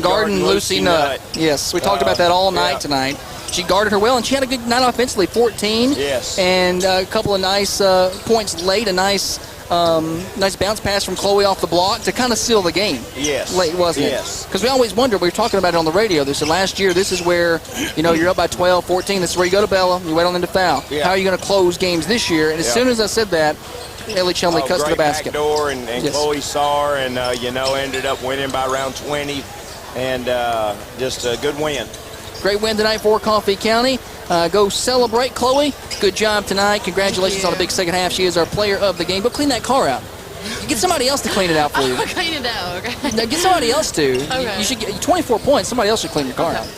Garden Lucy Nutt. Yes, we talked about that all night tonight. She guarded her well, and she had a good night offensively, 14. Yes. And a couple of nice points late, a nice bounce pass from Chloe off the block to kind of seal the game. Yes. Late, wasn't it? Yes. Because we always wondered, we were talking about it on the radio. They said last year, this is where, you're up by 12, 14. This is where you go to Bella, you wait on them to foul. Yeah. How are you going to close games this year? And as soon as I said that, Ellie Chumley cuts to the basket. Great backdoor, and Yes. Chloe saw her and, ended up winning by around 20. And just a good win. Great win tonight for Coffee County. Go celebrate, Chloe. Good job tonight. Congratulations on a big second half. She is our player of the game. Go clean that car out. Get somebody else to clean it out for you. I'll clean it out, okay? No, get somebody else to. Okay. You should get 24 points. Somebody else should clean your car out.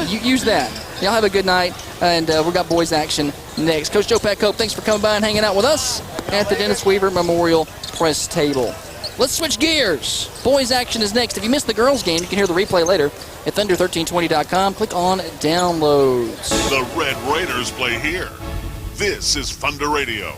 You use that. Y'all have a good night, and we've got boys action next. Coach Joe Pat-Cope, thanks for coming by and hanging out with us at the Dennis Weaver Memorial Press Table. Let's switch gears. Boys action is next. If you missed the girls game, you can hear the replay later at Thunder1320.com. Click on downloads. The Red Raiders play here. This is Thunder Radio.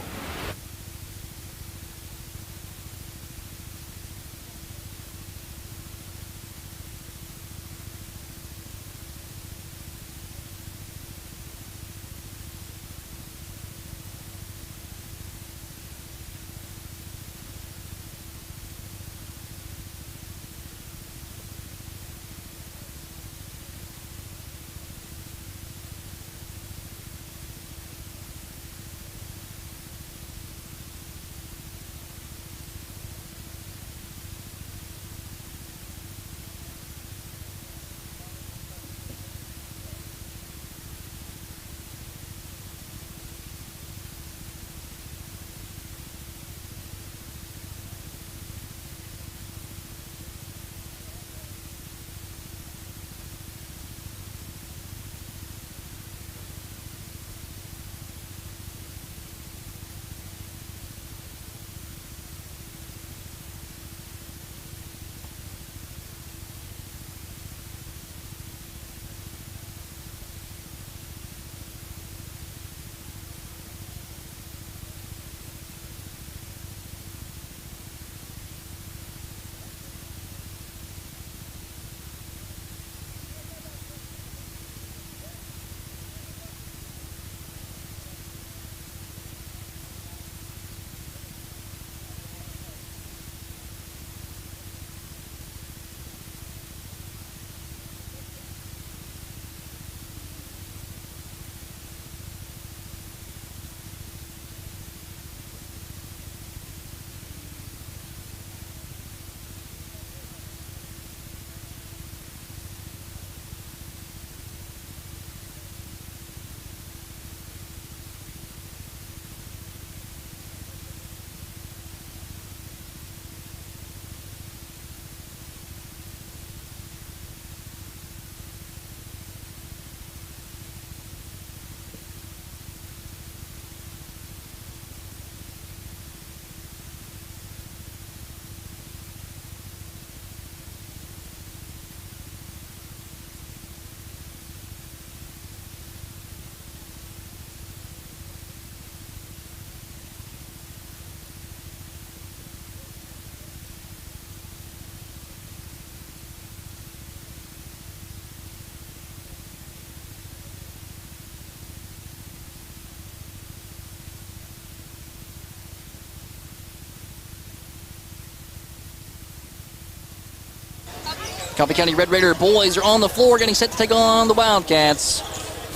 Coffee County Red Raider boys are on the floor getting set to take on the Wildcats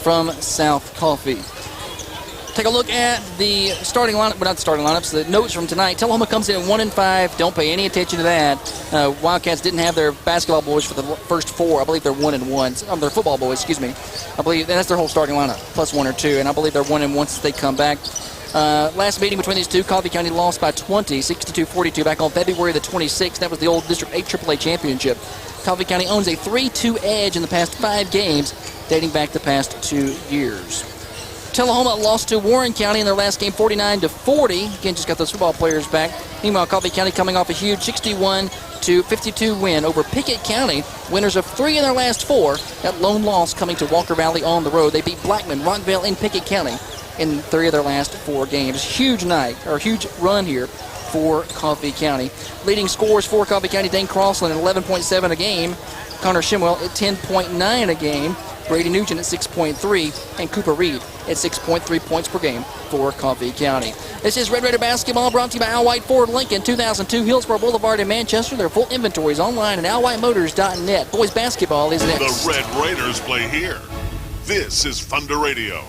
from South Coffee. Take a look at the starting lineup, but not the starting lineups, the notes from tonight. Tullahoma comes in at 1-5. Don't pay any attention to that. Wildcats didn't have their basketball boys for the first four. I believe they're 1-1. Their football boys, excuse me. I believe that's their whole starting lineup, plus one or two, and I believe they're 1-1 once they come back. Last meeting between these two, Coffee County lost by 20, 62-42, back on February the 26th. That was the old District 8 AAA championship. Coffee County owns a 3-2 edge in the past 5 games, dating back the past 2 years. Tullahoma lost to Warren County in their last game, 49-40. Again, just got those football players back. Meanwhile, Coffee County coming off a huge 61-52 win over Pickett County. Winners of 3 in their last 4. That lone loss coming to Walker Valley on the road. They beat Blackman, Rockville, and Pickett County in 3 of their last 4 games. Huge night, or huge run here for Coffee County. Leading scorers for Coffee County, Dane Crossland at 11.7 a game, Connor Shimwell at 10.9 a game, Brady Nugent at 6.3, and Cooper Reed at 6.3 points per game for Coffee County. This is Red Raider basketball, brought to you by Al White Ford Lincoln, 2002 Hillsborough Boulevard in Manchester. Their full inventory is online at alwhitemotors.net. Boys basketball is next. The Red Raiders play here. This is Thunder Radio.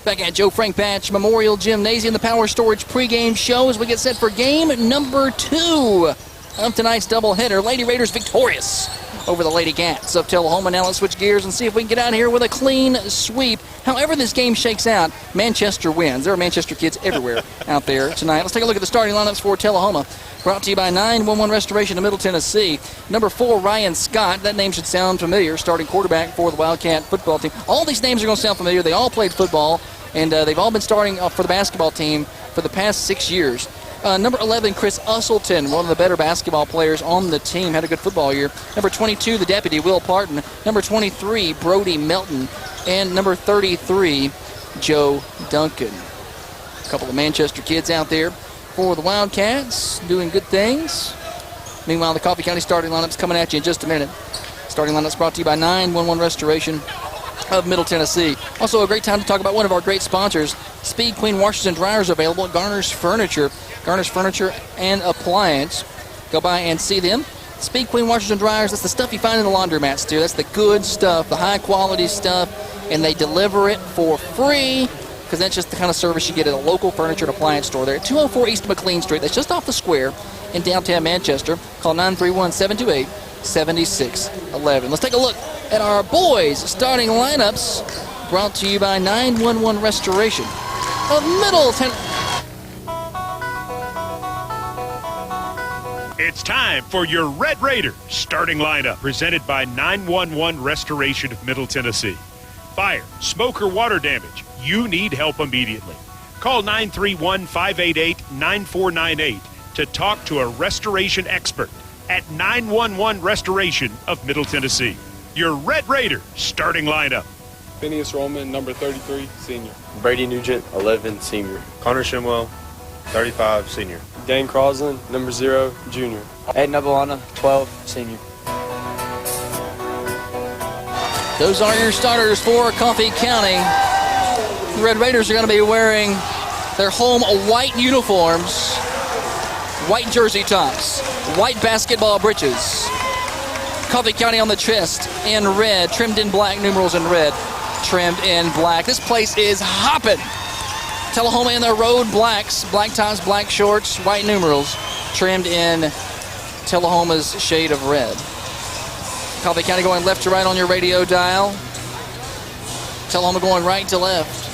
Back at Joe Frank Patch Memorial Gymnasium, the Power Storage pregame show as we get set for game number 2 of tonight's doubleheader. Lady Raiders victorious over the Lady Cats of Tullahoma. Now let's switch gears and see if we can get out here with a clean sweep. However this game shakes out, Manchester wins. There are Manchester kids everywhere out there tonight. Let's take a look at the starting lineups for Tullahoma. Brought to you by 911 Restoration of Middle Tennessee. Number 4, Ryan Scott. That name should sound familiar. Starting quarterback for the Wildcat football team. All these names are going to sound familiar. They all played football, and they've all been starting for the basketball team for the past 6 years. Number 11, Chris Usselton, one of the better basketball players on the team, had a good football year. Number 22, the deputy, Will Parton. Number 23, Brody Melton. And number 33, Joe Duncan. A couple of Manchester kids out there for the Wildcats, doing good things. Meanwhile, the Coffee County starting lineup's coming at you in just a minute. Starting lineup's brought to you by 911 Restoration of Middle Tennessee. Also a great time to talk about one of our great sponsors. Speed Queen washers and dryers available at Garner's Furniture. Garner's Furniture and Appliance. Go by and see them Speed Queen washers and dryers, that's the stuff you find in the laundromats, too. That's the good stuff, the high-quality stuff, and they deliver it for free because that's just the kind of service you get at a local furniture and appliance store there at 204 East McLean Street. That's just off the square in downtown Manchester. Call 931-728-7611. Let's take a look at our boys' starting lineups, brought to you by 911 Restoration of Middleton. It's time for your Red Raiders starting lineup, presented by 911 Restoration of Middle Tennessee. Fire, smoke, or water damage, you need help immediately. Call 931-588-9498 to talk to a restoration expert at 911 Restoration of Middle Tennessee. Your Red Raiders starting lineup. Phineas Roman, number 33, senior. Brady Nugent, 11, senior. Connor Shimwell, 35, senior. Dane Crosland, number 0, junior. Ed Nabalana, 12, senior. Those are your starters for Coffee County. The Red Raiders are going to be wearing their home white uniforms, white jersey tops, white basketball breeches. Coffee County on the chest in red, trimmed in black, numerals in red, trimmed in black. This place is hopping. Tullahoma in their road blacks, black tops, black shorts, white numerals, trimmed in Tullahoma's shade of red. Coffee County going left to right on your radio dial. Tullahoma going right to left.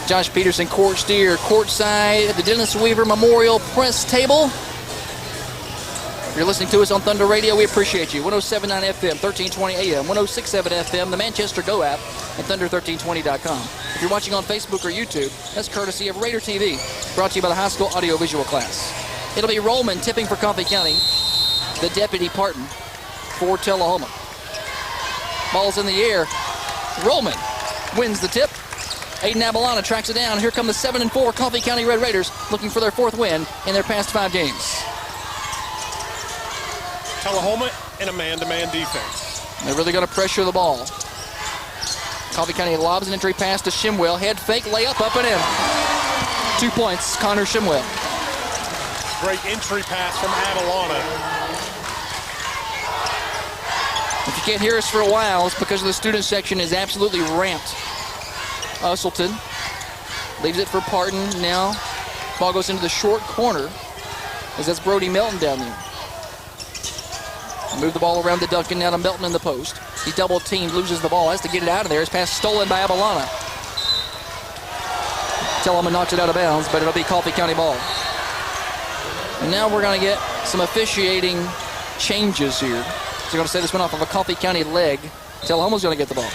Josh Peterson, court steer, courtside at the Dennis Weaver Memorial Press Table. If you're listening to us on Thunder Radio, we appreciate you. 107.9 FM, 1320 AM, 106.7 FM, the Manchester Go app, and Thunder1320.com. If you're watching on Facebook or YouTube, that's courtesy of Raider TV, brought to you by the high school audiovisual class. It'll be Rollman tipping for Coffee County, the Deputy Parton for Tullahoma. Ball's in the air. Rollman wins the tip. Aiden Abalana tracks it down. Here come the 7-4 Coffee County Red Raiders looking for their 4th win in their past 5 games. Tullahoma in a man-to-man defense. They're really going to pressure the ball. Coffee County lobs an entry pass to Shimwell. Head fake, layup, up and in. 2 points, Connor Shimwell. Great entry pass from Avalana. If you can't hear us for a while, it's because the student section is absolutely ramped. Usselton leaves it for Parton now. Ball goes into the short corner as that's Brody Melton down there. Move the ball around to Duncan, now to Melton in the post. He double teamed, loses the ball, has to get it out of there. His pass stolen by Avalana. Tullahoma knocks it out of bounds, but it'll be Coffee County ball. And now we're going to get some officiating changes here. So they're going to set this one off of a Coffee County leg. Tullahoma's going to get the ball.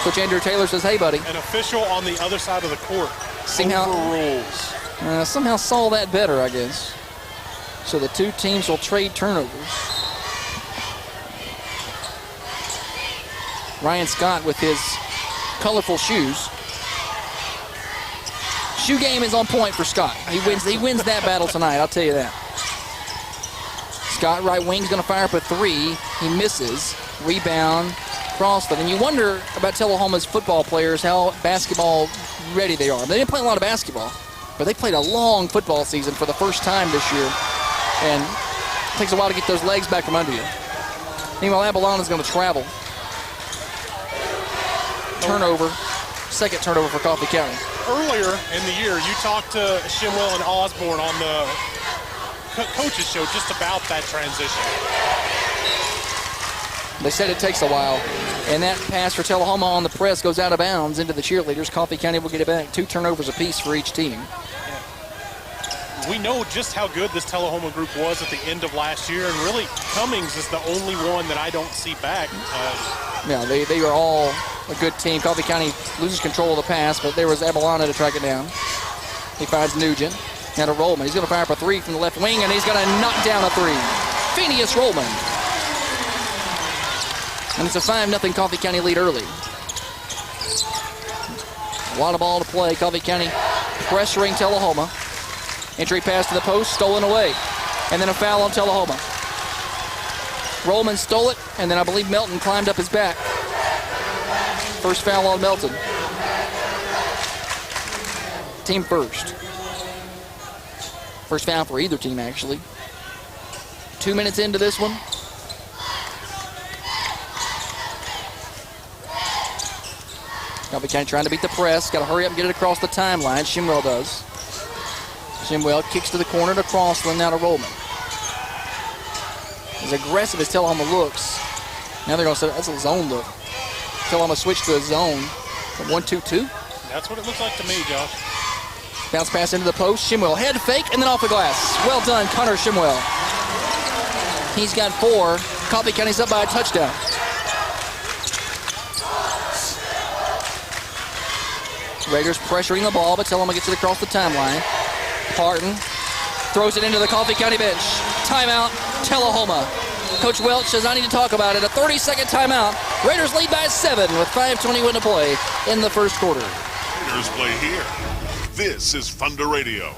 Coach Andrew Taylor says, hey, buddy. An official on the other side of the court overrules. Somehow saw that better, I guess. So the two teams will trade turnovers. Ryan Scott with his colorful shoes. Shoe game is on point for Scott. He wins that battle tonight, I'll tell you that. Scott, right wing's going to fire up a 3. He misses. Rebound, Crossley. And you wonder about Tullahoma's football players, how basketball ready they are. They didn't play a lot of basketball, but they played a long football season for the first time this year. And it takes a while to get those legs back from under you. Meanwhile, Abalana's going to travel. Turnover. Second turnover for Coffee County. Earlier in the year, you talked to Shimwell and Osborne on the coaches show just about that transition. They said it takes a while. And that pass for Tullahoma on the press goes out of bounds into the cheerleaders. Coffee County will get it back. 2 turnovers apiece for each team. We know just how good this Tullahoma group was at the end of last year, and really Cummings is the only one that I don't see back. Yeah, they are all a good team. Coffee County loses control of the pass, but there was Abalana to track it down. He finds Nugent. Now to Rollman. He's going to fire up a 3 from the left wing, and he's going to knock down a 3. Phineas Rollman. And it's a 5-0 Coffee County lead early. A lot of ball to play. Coffee County pressuring Tullahoma. Entry pass to the post, stolen away. And then a foul on Tullahoma. Rollman stole it, and then I believe Melton climbed up his back. First foul on Melton. Team first. First foul for either team, actually. 2 minutes into this one. Coffee County trying to beat the press. Got to hurry up and get it across the timeline. Shimwell does. Shimwell kicks to the corner to Crossland, now to Roman. As aggressive as Tullahoma looks, now they're going to say that's a zone look. Tullahoma switched to a zone. 1-2-2. That's what it looks like to me, Josh. Bounce pass into the post. Shimwell head fake and then off the glass. Well done, Connor Shimwell. He's got 4. Coffee County's up by a touchdown. Raiders pressuring the ball, but Tullahoma gets it across the timeline. Parton throws it into the Coffee County bench. Timeout, Tullahoma. Coach Welch says, I need to talk about it. A 30-second timeout. Raiders lead by 7 with 5:21 to play in the first quarter. Raiders play here. This is Thunder Radio.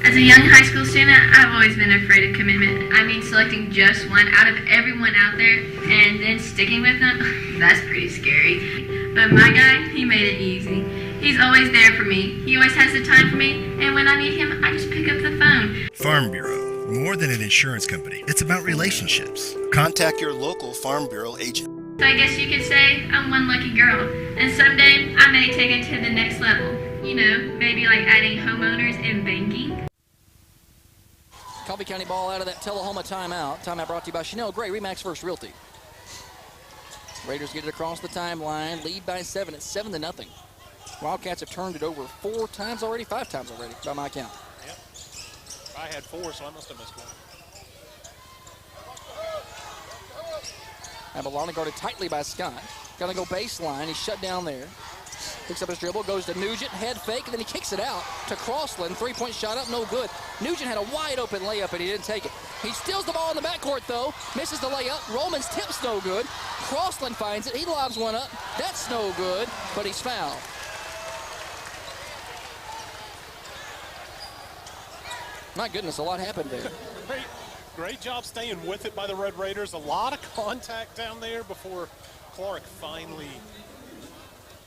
As a young high school student, I've always been afraid of commitment. I mean, selecting just one out of everyone out there and then sticking with them, that's pretty scary. But my guy, he made it easy. He's always there for me. He always has the time for me, and when I need him, I just pick up the phone. Farm Bureau, more than an insurance company. It's about relationships. Contact your local Farm Bureau agent. So I guess you could say I'm one lucky girl, and someday I may take it to the next level. You know, maybe like adding homeowners and banking. Coffee County ball out of that Tullahoma timeout. Timeout brought to you by Chanel Gray, Remax First Realty. Raiders get it across the timeline, lead by 7. It's 7-0. Wildcats have turned it over 4 times already, 5 times already, by my count. Yep. I had 4, so I must have missed one. Abalana guarded tightly by Scott. Gonna go baseline. He's shut down there. Picks up his dribble, goes to Nugent, head fake, and then he kicks it out to Crossland. 3-point shot up, no good. Nugent had a wide open layup, and he didn't take it. He steals the ball in the backcourt, though. Misses the layup. Roman's tip's no good. Crossland finds it. He lobs one up. That's no good, but he's fouled. My goodness, a lot happened there. Great job staying with it by the Red Raiders. A lot of contact down there before Clark finally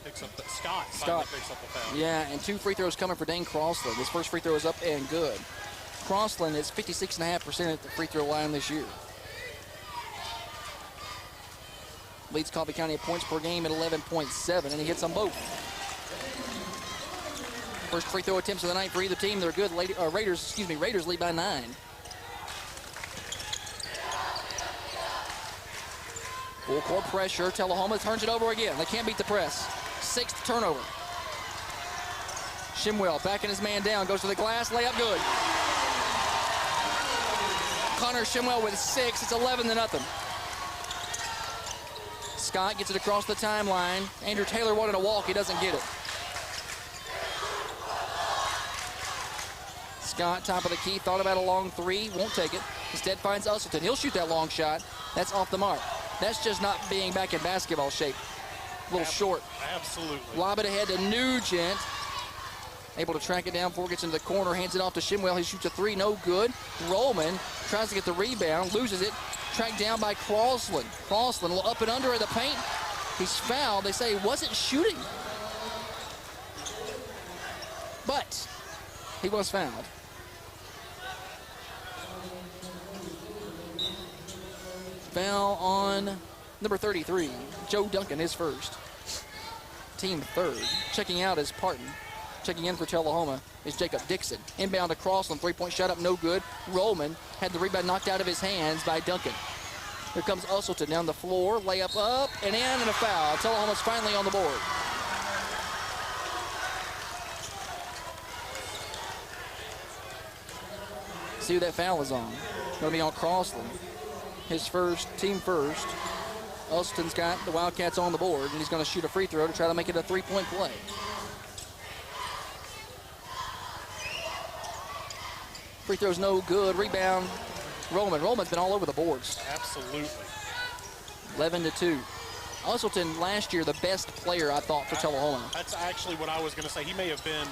picks up Scott finally picks up the foul. Yeah, and 2 free throws coming for Dane Crossland. His first free throw is up and good. Crossland is 56.5% at the free throw line this year. Leads Coffee County in points per game at 11.7, and he hits them both. First free throw attempts of the night for either team. They're good. Raiders lead by 9. Full court pressure. Tullahoma turns it over again. They can't beat the press. 6th turnover. Shimwell backing his man down. Goes to the glass. Layup good. Connor Shimwell with 6. It's 11-0. Scott gets it across the timeline. Andrew Taylor wanted a walk. He doesn't get it. Scott, top of the key, thought about a long 3. Won't take it. Instead finds Usselton. He'll shoot that long shot. That's off the mark. That's just not being back in basketball shape. A little short. Absolutely. Lob it ahead to Nugent. Able to track it down before it gets into the corner. Hands it off to Shimwell. He shoots a 3. No good. Roman tries to get the rebound. Loses it. Tracked down by Crossland. Crossland will up and under in the paint. He's fouled. They say he wasn't shooting. But he was fouled. Foul on number 33, Joe Duncan, his first. Team 3rd. Checking out is Parton. Checking in for Tullahoma is Jacob Dixon. Inbound to Crossland, 3-point shot up, no good. Roman had the rebound knocked out of his hands by Duncan. Here comes Usselton down the floor, layup up and in, and a foul. Tullahoma's finally on the board. See who that foul is on. Going to be on Crossland. His first, team first. Usselton's got the Wildcats on the board, and he's going to shoot a free throw to try to make it a 3-point play. Free throw's no good. Rebound, Roman. Roman's been all over the boards. Absolutely. 11-2. Usselton last year the best player, I thought, for Tullahoma. That's actually what I was going to say. He may have been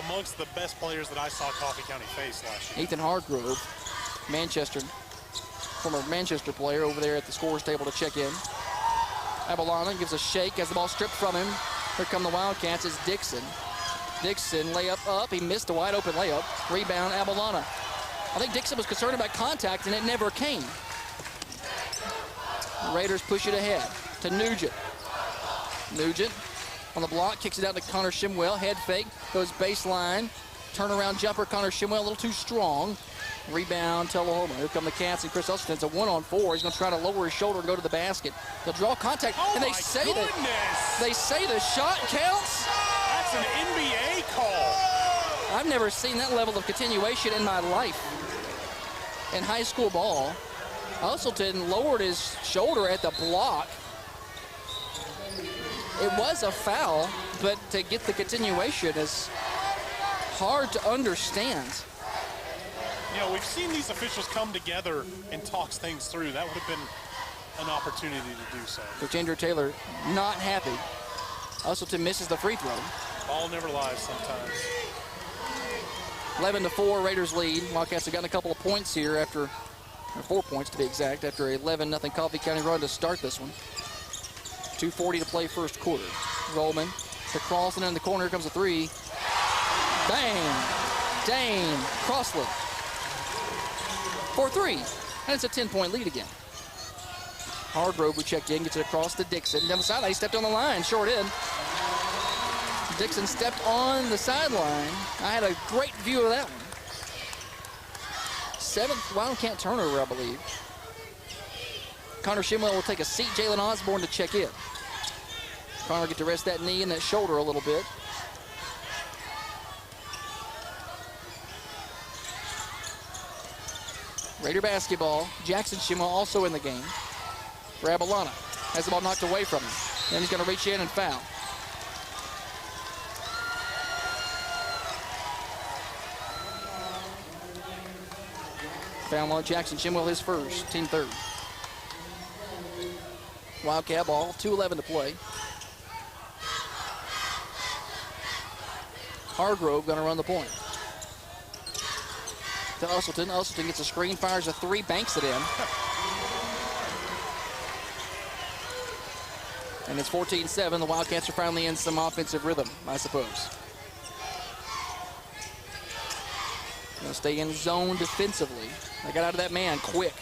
amongst the best players that I saw Coffee County face last year. Ethan Hargrove, Manchester, former Manchester player over there at the scorer's table to check in. Abalana gives a shake as the ball stripped from him. Here come the Wildcats. It's Dixon. Dixon layup up. He missed a wide open layup. Rebound, Abalana. I think Dixon was concerned about contact, and it never came. The Raiders push it ahead to Nugent. Nugent on the block, kicks it out to Connor Shimwell. Head fake, goes baseline. Turnaround jumper, Connor Shimwell a little too strong. Rebound, Tullahoma. Here come the Cats and Chris Usleton. It's a 1-on-4. He's going to try to lower his shoulder and go to the basket. They'll draw contact, and they say the shot counts. That's an NBA call. I've never seen that level of continuation in my life. In high school ball, Usleton lowered his shoulder at the block. It was a foul, but to get the continuation is hard to understand. You know, we've seen these officials come together and talk things through. That would have been an opportunity to do so. Coach Andrew Taylor not happy. Usleton misses the free throw. Ball never lies sometimes. 11-4 Raiders lead. Wildcats have gotten a couple of points here or 4 points to be exact, after a 11-0 Coffee County run to start this one. 2:40 to play first quarter. Rollman to Crosland in the corner. Here comes a three. Bang! Dane Crossland for three. And it's a 10-point lead again. Hargrove, who checked in, gets it across to Dixon. Down the sideline, he stepped on the line, short end. Dixon stepped on the sideline. I had a great view of that one. 7th Wildcat turnover, I believe. Connor Shimwell will take a seat. Jalen Osborne to check in. Connor get to rest that knee and that shoulder a little bit. Raider basketball. Jackson Shimwell also in the game. Rabalana has the ball knocked away from him. Then he's going to reach in and foul. Foul on Jackson Shimwell, his first, team third. Wildcat ball, 2:11 to play. Hargrove going to run the point. To Usleton. Usleton gets a screen, fires a three, banks it in. And it's 14-7. The Wildcats are finally in some offensive rhythm, I suppose. Going to stay in zone defensively. They got out of that man quick.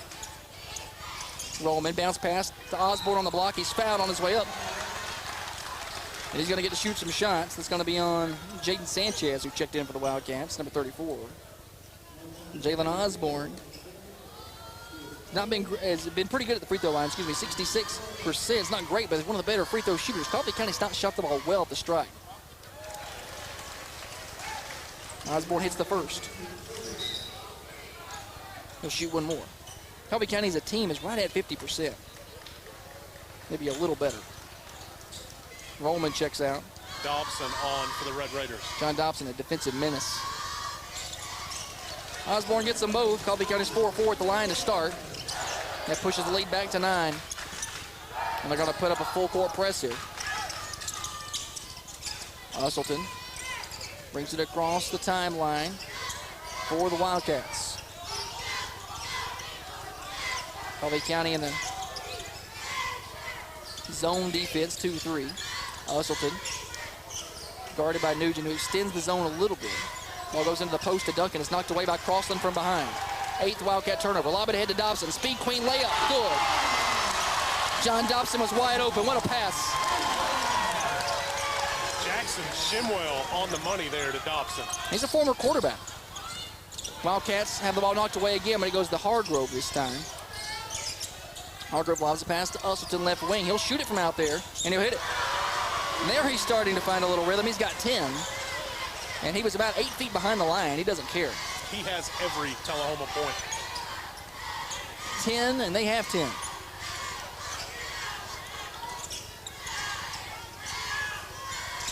Rollman bounce pass to Osborne on the block. He's fouled on his way up. And he's going to get to shoot some shots. That's going to be on Jaden Sanchez, who checked in for the Wildcats, number 34. Jalen Osborne has been pretty good at the free throw line. 66%. It's not great, but it's one of the better free throw shooters. Coffee County's not shot the ball well at the strike. Osborne hits the first. He'll shoot one more. Coffee County as a team is right at 50%. Maybe a little better. Rollman checks out. Dobson on for the Red Raiders. John Dobson, a defensive menace. Osborne gets them both. Coffee County's 4-4 at the line to start. That pushes the lead back to 9. And they're going to put up a full court press here. Usleton brings it across the timeline for the Wildcats. Coffee County in the zone defense, 2-3. Usleton guarded by Nugent, who extends the zone a little bit. Ball goes into the post to Duncan. It's knocked away by Crossland from behind. 8th Wildcat turnover. Lob it ahead to Dobson. Speed Queen layup. Good. John Dobson was wide open. What a pass. Jackson Shimwell on the money there to Dobson. He's a former quarterback. Wildcats have the ball knocked away again, but it goes to Hargrove this time. Hargrove lobs a pass to Usleton left wing. He'll shoot it from out there, and he'll hit it. And there he's starting to find a little rhythm. He's got 10. And he was about 8 feet behind the line. He doesn't care. He has every Tullahoma point. 10, and they have 10.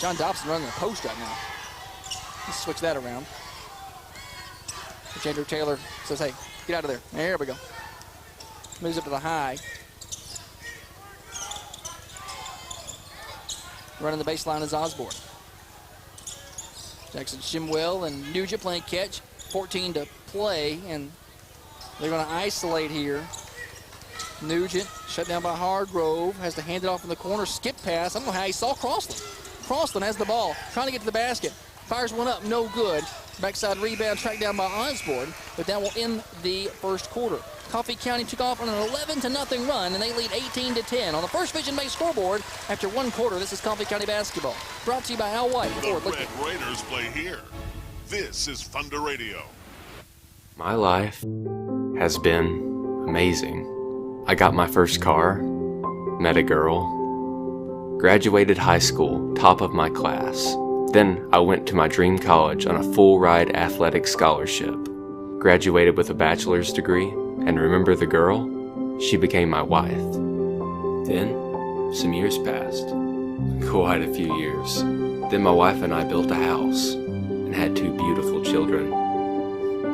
John Dobson running the post right now. Let's switch that around. Andrew Taylor says, hey, get out of there. There we go. Moves up to the high. Running the baseline is Osborne. Jackson Shimwell and Nugent playing catch. 14 to play, and they're going to isolate here. Nugent, shut down by Hargrove, has to hand it off in the corner. Skip pass. I don't know how he saw Crossland. Crossland has the ball, trying to get to the basket. Fires one up, no good. Backside rebound tracked down by Osborne, but that will end the first quarter. Coffee County took off on an 11-0 run, and they lead 18-10 on the First Vision Bank scoreboard after one quarter. This is Coffee County basketball. Brought to you by Al White. The Red Raiders play here. This is Thunder Radio. My life has been amazing. I got my first car, met a girl, graduated high school, top of my class. Then I went to my dream college on a full-ride athletic scholarship. Graduated with a bachelor's degree, and remember the girl? She became my wife. Then, some years passed. Quite a few years. Then my wife and I built a house, and had 2 beautiful children.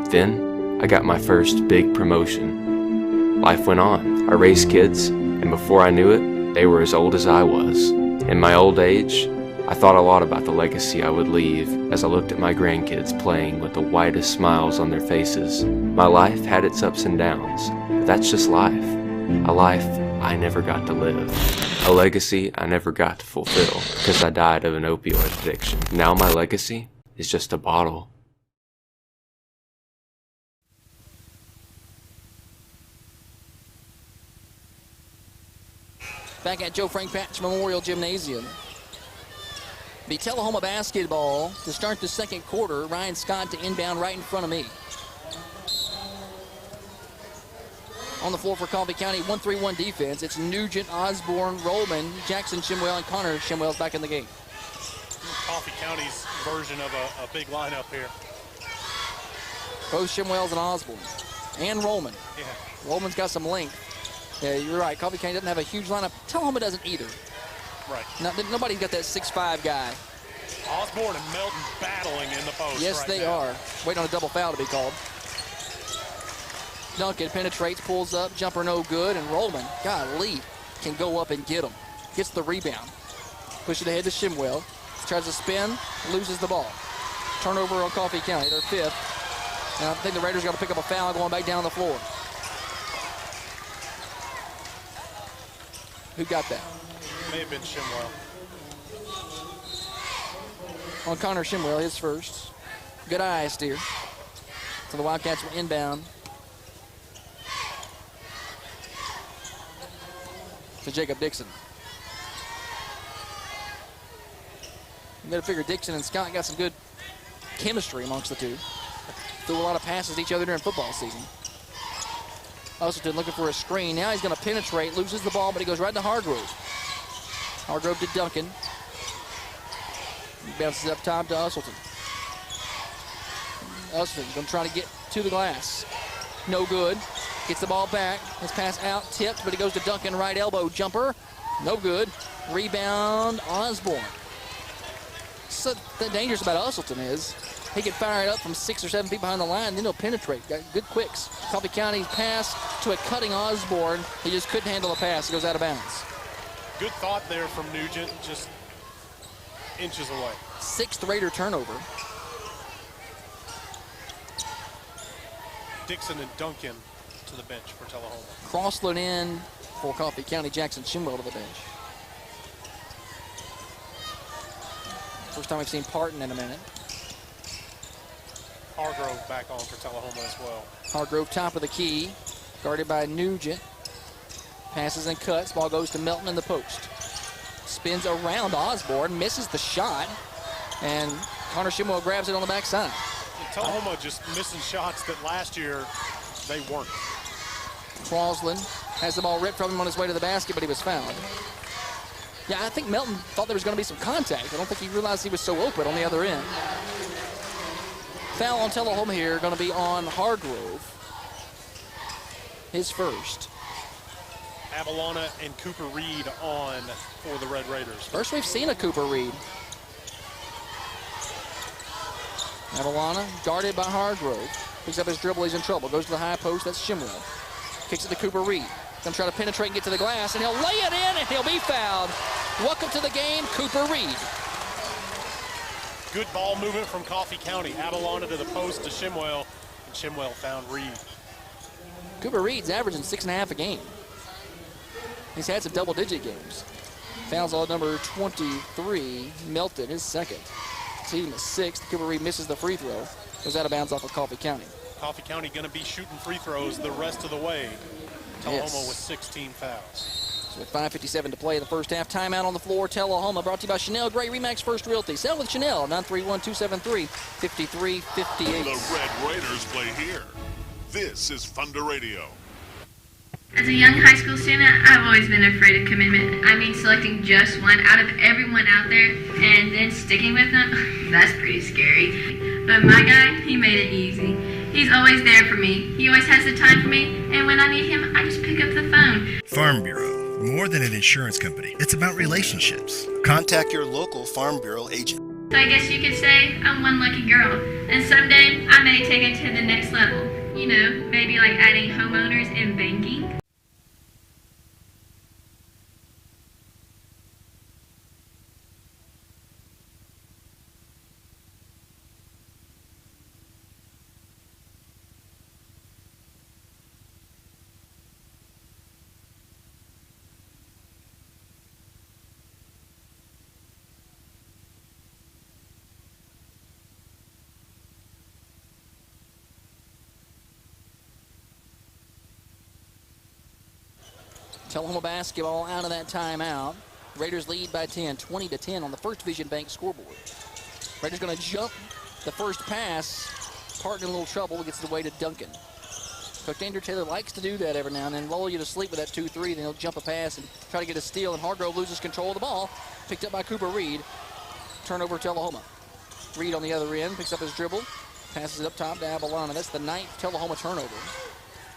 Then, I got my first big promotion. Life went on. I raised kids, and before I knew it, they were as old as I was. In my old age, I thought a lot about the legacy I would leave as I looked at my grandkids playing with the widest smiles on their faces. My life had its ups and downs, but that's just life. A life I never got to live. A legacy I never got to fulfill because I died of an opioid addiction. Now my legacy is just a bottle. Back at Joe Frank Patch Memorial Gymnasium. Be Tullahoma basketball to start the second quarter. Ryan Scott to inbound right in front of me. On the floor for Coffee County, 1-3-1 defense. It's Nugent, Osborne, Rollman, Jackson Shimwell, and Connor Shimwell's back in the game. Coffee County's version of a big lineup here. Both Shimwells and Osborne. And Rollman. Yeah. Rollman's got some length. Yeah, you're right. Coffee County doesn't have a huge lineup. Tullahoma doesn't either. Right. Nobody's got that 6'5" guy. Osborne and Melton battling in the post. Yes, right they now. are. Waiting on a double foul to be called. Duncan penetrates, pulls up, jumper no good, and Rollman, golly, can go up and get him. Gets the rebound. Push it ahead to Shimwell. Tries to spin, loses the ball. Turnover on Coffee County, their 5th. And I think the Raiders got to pick up a foul going back down the floor. Who got that? May have been Shimwell. On Connor Shimwell, his first. Good eye, steer. So the Wildcats will inbound. To Jacob Dixon. You got to figure Dixon and Scott got some good chemistry amongst the two. Threw a lot of passes to each other during football season. Usleton looking for a screen. Now he's going to penetrate, loses the ball, but he goes right to Hargrove. Hargrove to Duncan. He bounces up top to Usleton. Usleton going to try to get to the glass. No good. Gets the ball back. His pass out, tipped, but he goes to Duncan, right elbow jumper. No good. Rebound, Osborne. So the dangerous about Usleton is he can fire it up from 6 or 7 feet behind the line, and then he'll penetrate. Got good quicks. Coffee County's pass to a cutting Osborne. He just couldn't handle the pass. It goes out of bounds. Good thought there from Nugent, just inches away. 6th Raider turnover. Dixon and Duncan to the bench for Tullahoma. Crossland in for Coffee County. Jackson Shimwell to the bench. First time we've seen Parton in a minute. Hargrove back on for Tullahoma as well. Hargrove top of the key, guarded by Nugent. Passes and cuts. Ball goes to Melton in the post. Spins around Osborne, misses the shot, and Connor Shimwell grabs it on the backside. Tullahoma just missing shots that last year they weren't. Crossland has the ball ripped from him on his way to the basket, but he was fouled. Yeah, I think Melton thought there was going to be some contact. I don't think he realized he was so open on the other end. Foul on Tullahoma here, going to be on Hargrove. His first. Avalana and Cooper Reed on for the Red Raiders. First we've seen a Cooper Reed. Avalana guarded by Hargrove. Picks up his dribble, he's in trouble. Goes to the high post, that's Shimwell. Kicks it to Cooper Reed. Gonna try to penetrate and get to the glass, and he'll lay it in, and he'll be fouled. Welcome to the game, Cooper Reed. Good ball movement from Coffee County. Avalana to the post to Shimwell, and Shimwell found Reed. Cooper Reed's averaging 6.5 a game. He's had some double-digit games. Fouls on number 23, Melton, his second. team sixth. Cooper Reed misses the free throw. Goes out of bounds off of Coffee County. Coffee County going to be shooting free throws the rest of the way. Tullahoma with 16 fouls. So with 5:57 to play in the first half. Timeout on the floor. Tullahoma brought to you by Chanel Gray Remax First Realty. Sell with Chanel. 931-273-5358. The Red Raiders play here. This is Thunder Radio. As a young high school student, I've always been afraid of commitment. I mean, selecting just one out of everyone out there and then sticking with them, that's pretty scary. But my guy, he made it easy. He's always there for me. He always has the time for me, and when I need him, I just pick up the phone. Farm Bureau, more than an insurance company. It's about relationships. Contact your local Farm Bureau agent. So I guess you could say I'm one lucky girl, and someday I may take it to the next level. You know, maybe like adding homeowners and banking. Tullahoma basketball out of that timeout. Raiders lead by 10, 20-10 on the First Division Bank scoreboard. Raiders going to jump the first pass. Partner in a little trouble, gets it away to Duncan. Coach Andrew Taylor likes to do that every now and then, lull you to sleep with that 2-3, then he'll jump a pass and try to get a steal, and Hargrove loses control of the ball. Picked up by Cooper Reed. Turnover Tullahoma. Reed on the other end, picks up his dribble, passes it up top to Avalana. That's the 9th Tullahoma turnover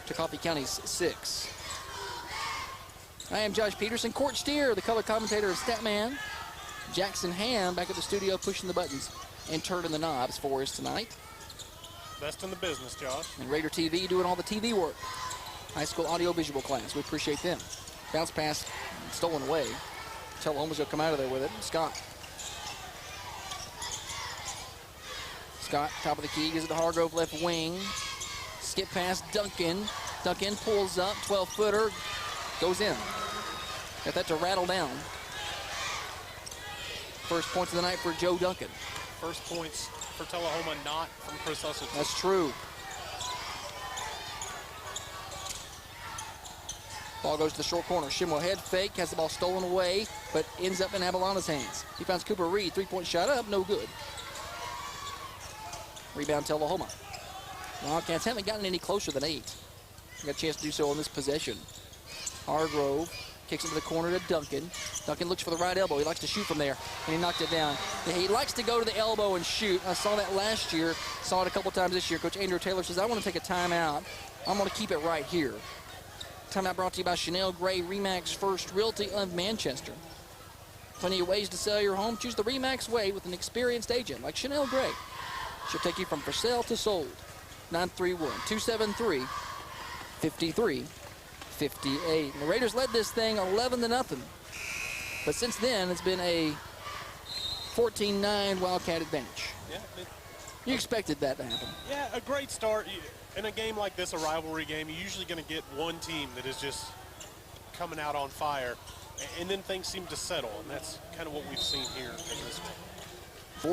to Coffee County's 6. I am Josh Peterson. Court Steer, the color commentator, and Statman. Jackson Ham back at the studio pushing the buttons and turning the knobs for us tonight. Best in the business, Josh. And Raider TV doing all the TV work. High school audio-visual class. We appreciate them. Bounce pass stolen away. Tullahoma's going to come out of there with it. Scott, top of the key, gives it to Hargrove, left wing. Skip pass, Duncan. Duncan pulls up, 12-footer. Goes in. Got that to rattle down. First points of the night for Joe Duncan. First points for Tullahoma, not from Chris Husselton. That's true. Ball goes to the short corner. Shimwell head fake, has the ball stolen away, but ends up in Avalana's hands. He finds Cooper Reed, three-point shot up, no good. Rebound Tullahoma. Wildcats haven't gotten any closer than 8. Got a chance to do so on this possession. Hargrove kicks it to the corner to Duncan. Duncan looks for the right elbow. He likes to shoot from there, and he knocked it down. He likes to go to the elbow and shoot. I saw that last year, saw it a couple times this year. Coach Andrew Taylor says, I want to take a timeout. I'm going to keep it right here. Timeout brought to you by Chanel Gray Remax First Realty of Manchester. Plenty of ways to sell your home. Choose the Remax way with an experienced agent like Chanel Gray. She'll take you from for sale to sold. 931-273-5358. And the Raiders led this thing 11-0. But since then, it's been a 14-9 Wildcat advantage. Yeah, you expected that to happen. Yeah, a great start. In a game like this, a rivalry game, you're usually going to get one team that is just coming out on fire, and then things seem to settle, and that's kind of what we've seen here in this one.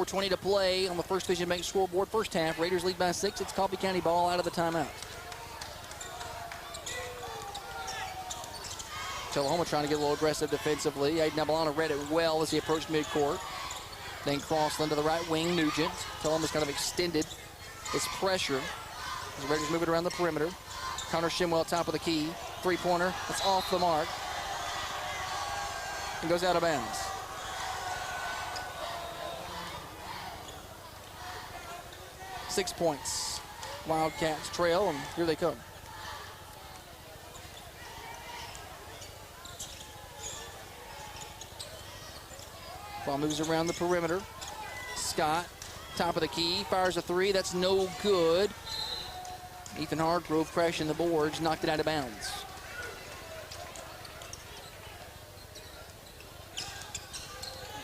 4:20 to play on the First Division Bank scoreboard. First half, Raiders lead by 6. It's Coffee County ball out of the timeout. Tullahoma trying to get a little aggressive defensively. Aiden Avalana read it well as he approached midcourt. Then Crossland to the right wing, Nugent. Tullahoma's kind of extended his pressure as the Raiders move it around the perimeter. Connor Shimwell top of the key. Three-pointer, that's off the mark. And goes out of bounds. Six points. Wildcats trail, and here they come. Ball moves around the perimeter. Scott, top of the key, fires a three. That's no good. Ethan Hargrove crashing the boards, knocked it out of bounds.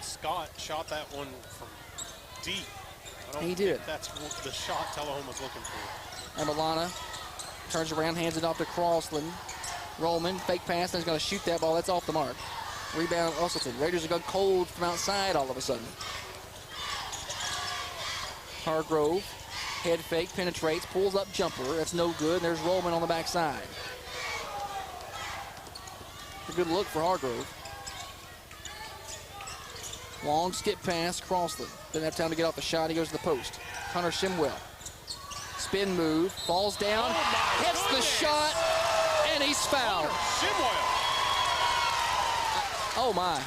Scott shot that one from deep. He did. That's the shot Tullahoma's looking for. Avalana turns around, hands it off to Crossland. Rollman, fake pass, and he's going to shoot that ball. That's off the mark. Rebound, Usselton. Raiders are going cold from outside all of a sudden. Hargrove, head fake, penetrates, pulls up jumper. That's no good. There's Rollman on the backside. A good look for Hargrove. Long skip pass, Crossley. Doesn't have time to get off the shot. He goes to the post. Hunter Shimwell. Spin move, falls down, hits the shot, and he's fouled. Shimwell. Oh, my.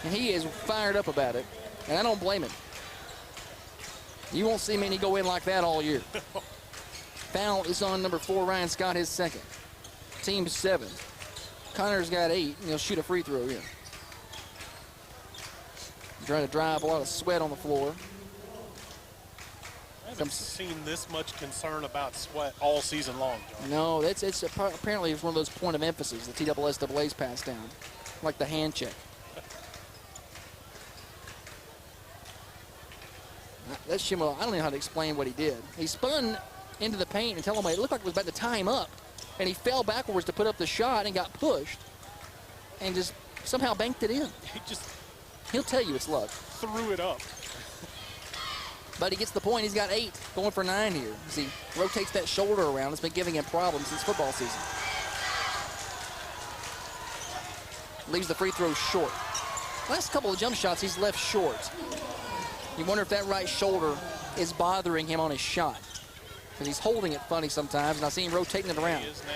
And he is fired up about it, and I don't blame him. You won't see many go in like that all year. Foul is on number 4, Ryan Scott, his second. Team 7. Connor's got 8, and he'll shoot a free throw in. Trying to drive a lot of sweat on the floor. I haven't seen this much concern about sweat all season long, John. No, it's apparently it's one of those point of emphasis the TSSAA's passed down, like the hand check. That's Shimwell. I don't know how to explain what he did. He spun into the paint and Tullahoma, it looked like it was about to tie him up, and he fell backwards to put up the shot and got pushed and just somehow banked it in. He'll tell you it's luck. Threw it up. But he gets the point. He's got 8, going for 9 here. As he rotates that shoulder around, it's been giving him problems since football season. Leaves the free throw short. Last couple of jump shots, he's left short. You wonder if that right shoulder is bothering him on his shot. Because he's holding it funny sometimes, and I see him rotating it around. He is now.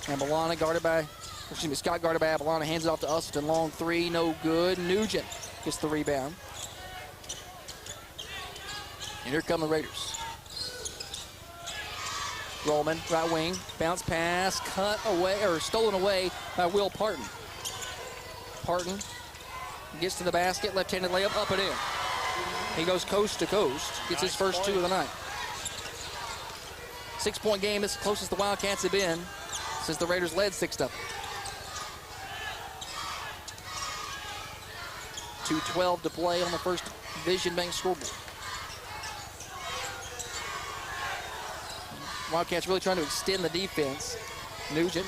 And Scott guarded by Abalana, hands it off to Usselton. Long 3, no good. Nugent gets the rebound. And here come the Raiders. Rollman, right wing, bounce pass, cut away, or stolen away by Will Parton. Parton gets to the basket, left-handed layup, up and in. He goes coast to coast, gets his first 2 of the night. 6-point game, this is the closest the Wildcats have been since the Raiders led 6-0. 2:12 to play on the first Vision Bank scoreboard. Wildcats really trying to extend the defense. Nugent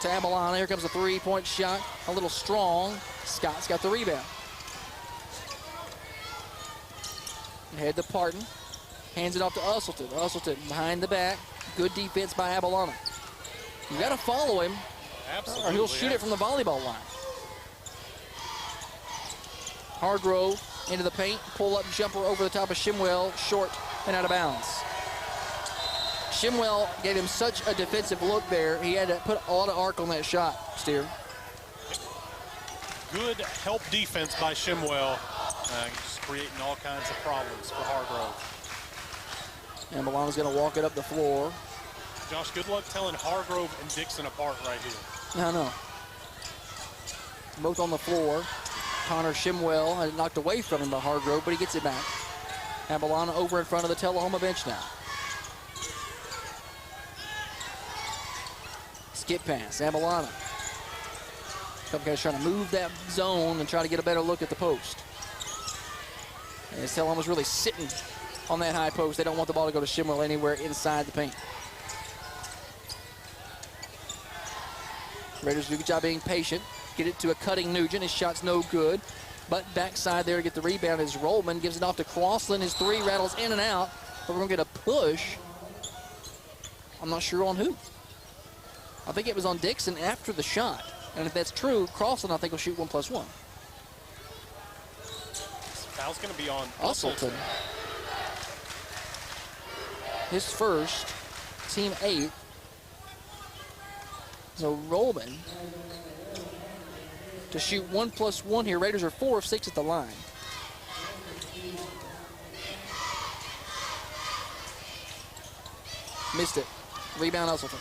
to Abalana. Here comes a 3-point shot. A little strong. Scott's got the rebound. Head to Parton. Hands it off to Usselton. Usselton behind the back. Good defense by Abalana. You got to follow him. Absolutely. Or he'll shoot it from the volleyball line. Hargrove into the paint. Pull-up jumper over the top of Shimwell. Short and out of bounds. Shimwell gave him such a defensive look there. He had to put a lot of arc on that shot, Steer. Good help defense by Shimwell. Just creating all kinds of problems for Hargrove. And Milano's going to walk it up the floor. Josh, good luck telling Hargrove and Dixon apart right here. I know. Both on the floor. Connor Shimwell had knocked away from him by Hargrove, but he gets it back. Abalana over in front of the Tullahoma bench now. Skip pass, Abalana. Couple guys trying to move that zone and try to get a better look at the post. And Tullahoma's really sitting on that high post. They don't want the ball to go to Shimwell anywhere inside the paint. Raiders do a good job being patient. Get it to a cutting Nugent. His shot's no good. But backside there to get the rebound is Rollman. Gives it off to Crossland. His 3 rattles in and out. But we're going to get a push. I'm not sure on who. I think it was on Dixon after the shot. And if that's true, Crossland, I think, will shoot 1+1. Foul's going to be on Usselton. His first, team 8. So Rollman to shoot 1+1 here. Raiders are 4 of 6 at the line. Missed it. Rebound Usselton.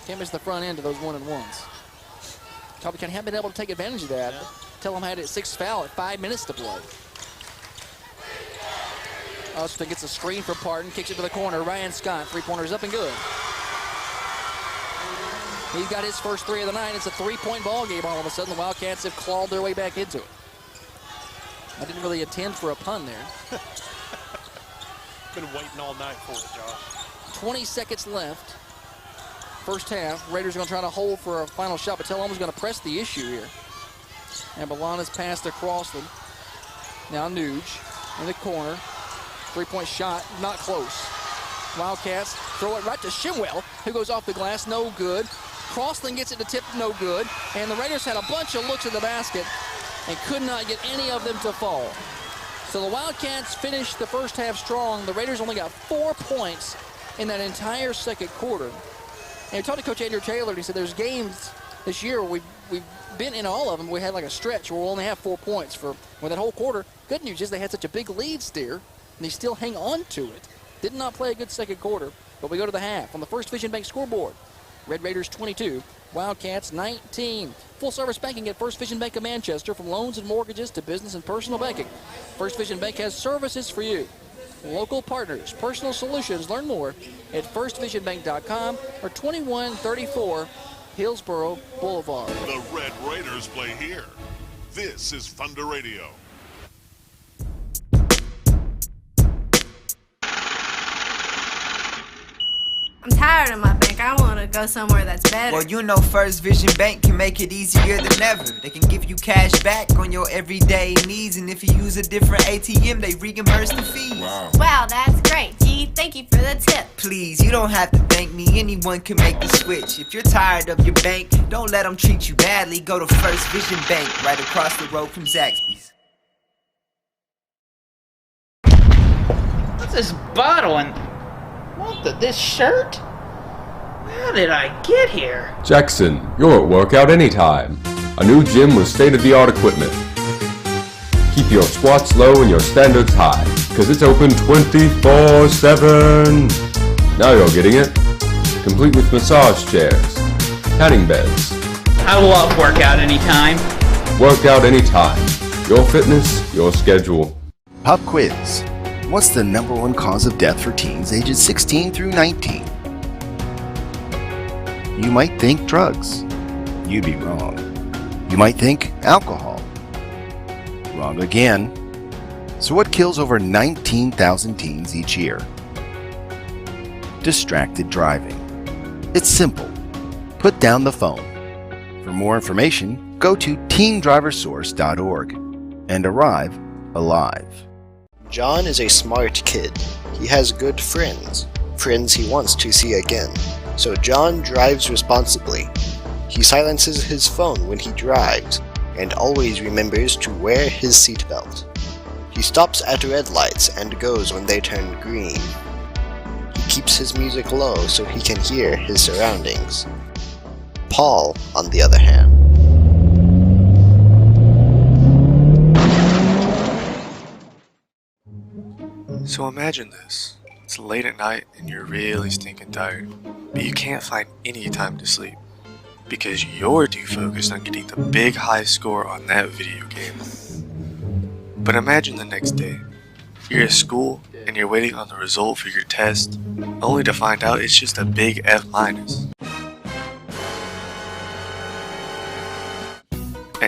Can't miss the front end of those 1-and-1s. Cobb County haven't been able to take advantage of that. Tullahoma had its 6th foul at 5 minutes to play. Usselton gets a screen for Parton, kicks it to the corner. Ryan Scott, 3-pointers up and good. He's got his first 3 of the night. It's a 3-point ball game all of a sudden. The Wildcats have clawed their way back into it. I didn't really intend for a pun there. Been waiting all night for it, Josh. 20 seconds left. First half. Raiders are going to try to hold for a final shot, but Tullahoma's going to press the issue here. And Balana's passed to Crossland. Now Nuge in the corner. Three-point shot, not close. Wildcats throw it right to Shimwell, who goes off the glass, no good. Crossland gets it to tip, no good. And the Raiders had a bunch of looks at the basket and could not get any of them to fall. So the Wildcats finished the first half strong. The Raiders only got 4 points in that entire second quarter. And we talked to Coach Andrew Taylor, and he said there's games this year where we've been in all of them. We had like a stretch where we'll only have 4 points for that whole quarter. Good news is they had such a big lead steer, and they still hang on to it. Did not play a good second quarter, but we go to the half. On the First Vision Bank scoreboard, Red Raiders 22, Wildcats 19. Full service banking at First Vision Bank of Manchester, from loans and mortgages to business and personal banking. First Vision Bank has services for you. Local partners, personal solutions. Learn more at firstvisionbank.com or 2134 Hillsborough Boulevard. The Red Raiders play here. This is Thunder Radio. I'm tired of my bank. I want to go somewhere that's better. Well, you know First Vision Bank can make it easier than ever. They can give you cash back on your everyday needs, and if you use a different ATM, they reimburse the fees. Wow, that's great. Gee, thank you for the tip. Please, you don't have to thank me. Anyone can make the switch. If you're tired of your bank, don't let them treat you badly. Go to First Vision Bank, right across the road from Zaxby's. What's this bottle and... What, this shirt? How did I get here? Jackson, you're at workout anytime. A new gym with state-of-the-art equipment. Keep your squats low and your standards high, because it's open 24/7. Now you're getting it. Complete with massage chairs, tanning beds. I love workout anytime. Workout anytime. Your fitness, your schedule. Pop quiz. What's the #1 cause of death for teens ages 16 through 19? You might think drugs. You'd be wrong. You might think alcohol. Wrong again. So what kills over 19,000 teens each year? Distracted driving. It's simple. Put down the phone. For more information, go to teendriversource.org and arrive alive. John is a smart kid. He has good friends he wants to see again. So John drives responsibly. He silences his phone when he drives and always remembers to wear his seatbelt. He stops at red lights and goes when they turn green. He keeps his music low so he can hear his surroundings. Paul, on the other hand, So imagine this. It's late at night and you're really stinking tired, but you can't find any time to sleep because you're too focused on getting the big high score on that video game. But imagine the next day. You're at school and you're waiting on the result for your test, only to find out it's just a big F-. And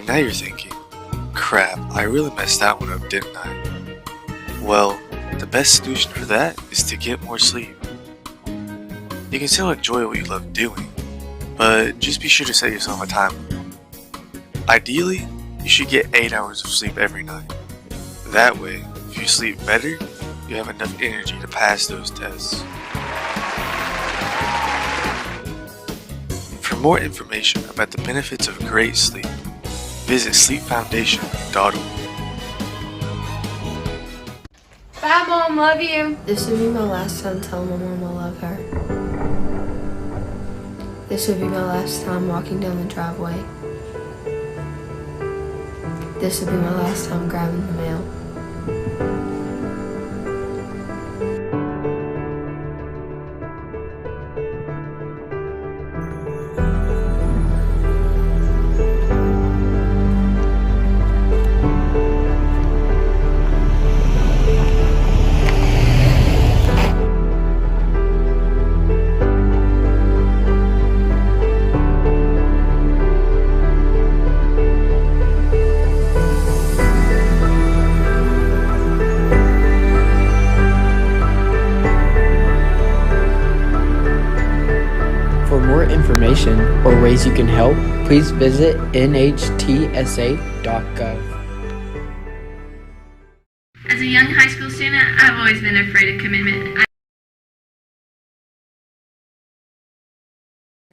now you're thinking, crap, I really messed that one up, didn't I? Well, the best solution for that is to get more sleep. You can still enjoy what you love doing, but just be sure to set yourself a timer. Ideally, you should get 8 hours of sleep every night. That way, if you sleep better, you have enough energy to pass those tests. For more information about the benefits of great sleep, visit sleepfoundation.org. Bye, Mom. Love you. This will be my last time telling my mom I love her. This will be my last time walking down the driveway. This will be my last time grabbing the mail. information or ways you can help, please visit nhtsa.gov. As a young high school student, I've always been afraid of commitment.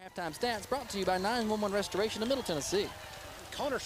Halftime stats brought to you by 911 Restoration of Middle Tennessee. Connor.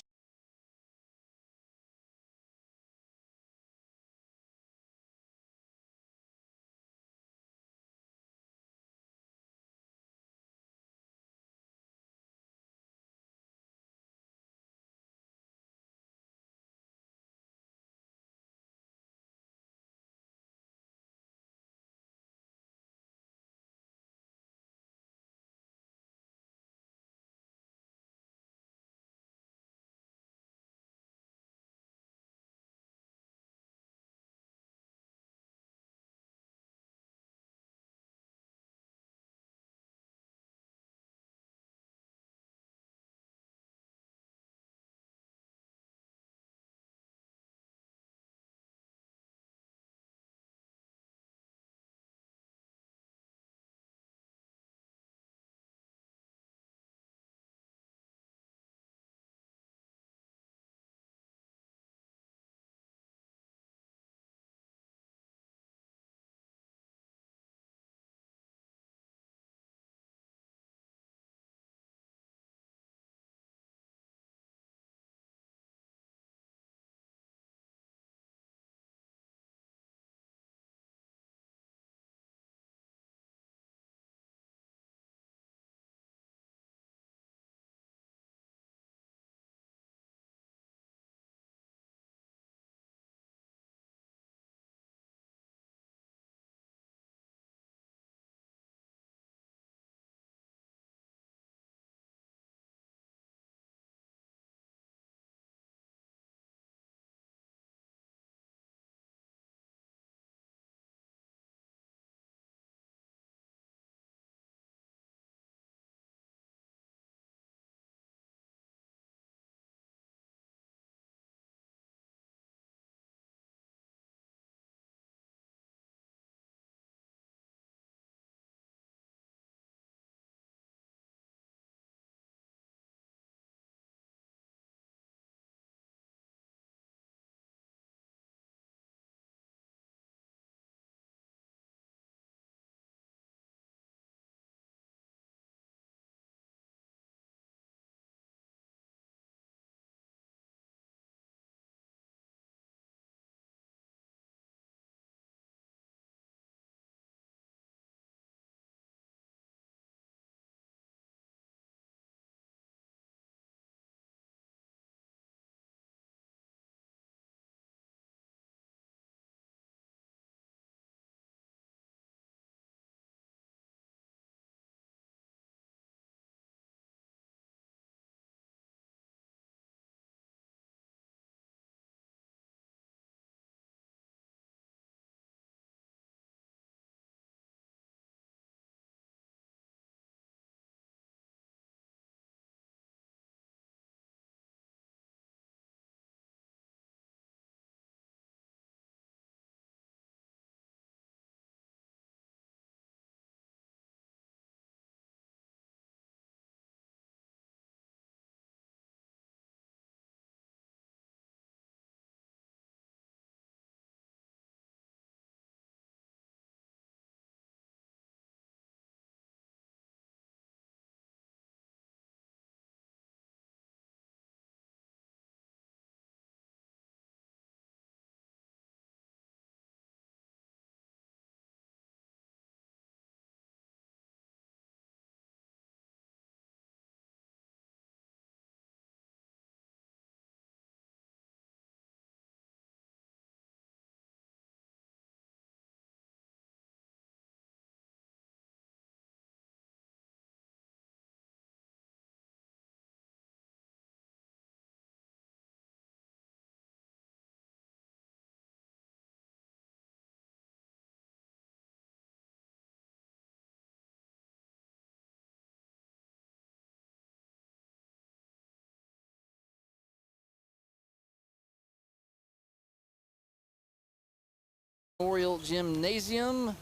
Memorial Gymnasium.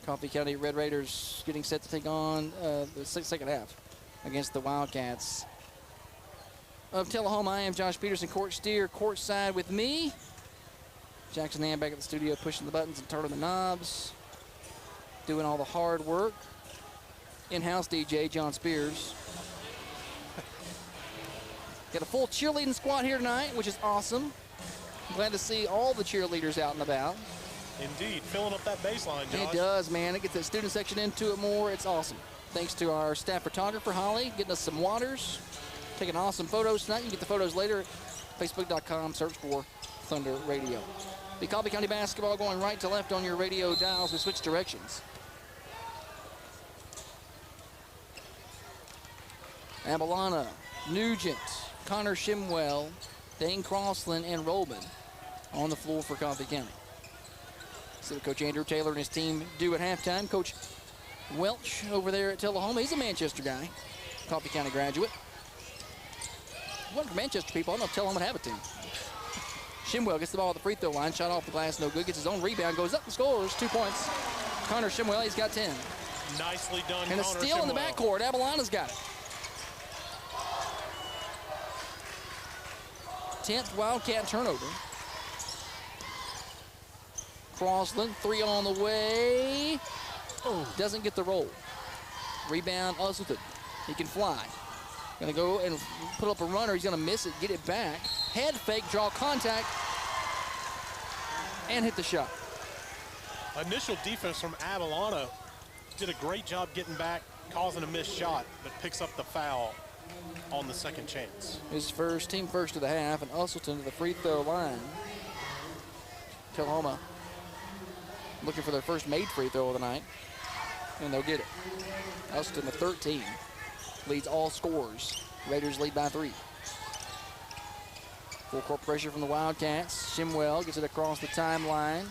Coffee County Red Raiders getting set to take on the second half. against the Wildcats of Tullahoma. I am Josh Peterson, court steer, courtside with me. Jackson Ham back at the studio pushing the buttons and turning the knobs, doing all the hard work. In-house DJ, John Spears. Got a full cheerleading squad here tonight, which is awesome. Glad to see all the cheerleaders out and about. Indeed, filling up that baseline, Josh. It does, man. It gets the student section into it more. It's awesome. Thanks to our staff photographer, Holly, getting us some waters, taking awesome photos tonight. You can get the photos later. Facebook.com, search for Thunder Radio. The Coffee County basketball going right to left on your radio dials. We switch directions. Abalana, Nugent, Connor Shimwell, Dane Crossland, and Rollman on the floor for Coffee County. See what Coach Andrew Taylor and his team do at halftime. Coach Welch over there at Tullahoma, he's a Manchester guy, Coffee County graduate. One for Manchester people, I don't know if Tullahoma would have a team. Shimwell gets the ball at the free throw line, shot off the glass, no good, gets his own rebound, goes up and scores 2 points. Connor Shimwell, he's got 10. Nicely done, and a Connor steal Shimwell. in the backcourt, Abalana's got it. 10th Wildcat turnover. Crossland, 3 on the way. Oh, doesn't get the roll. Rebound, Usleton. He can fly. Gonna go and put up a runner. He's gonna miss it, get it back. Head fake, draw contact, and hit the shot. Initial defense from Avalana did a great job getting back, causing a missed shot, but picks up the foul on the second chance. His team first of the half, and Usleton to the free throw line. Tullahoma looking for their first made free throw of the night, and they'll get it. Usleton to 13, leads all scorers. Raiders lead by 3. Full court pressure from the Wildcats. Shimwell gets it across the timeline.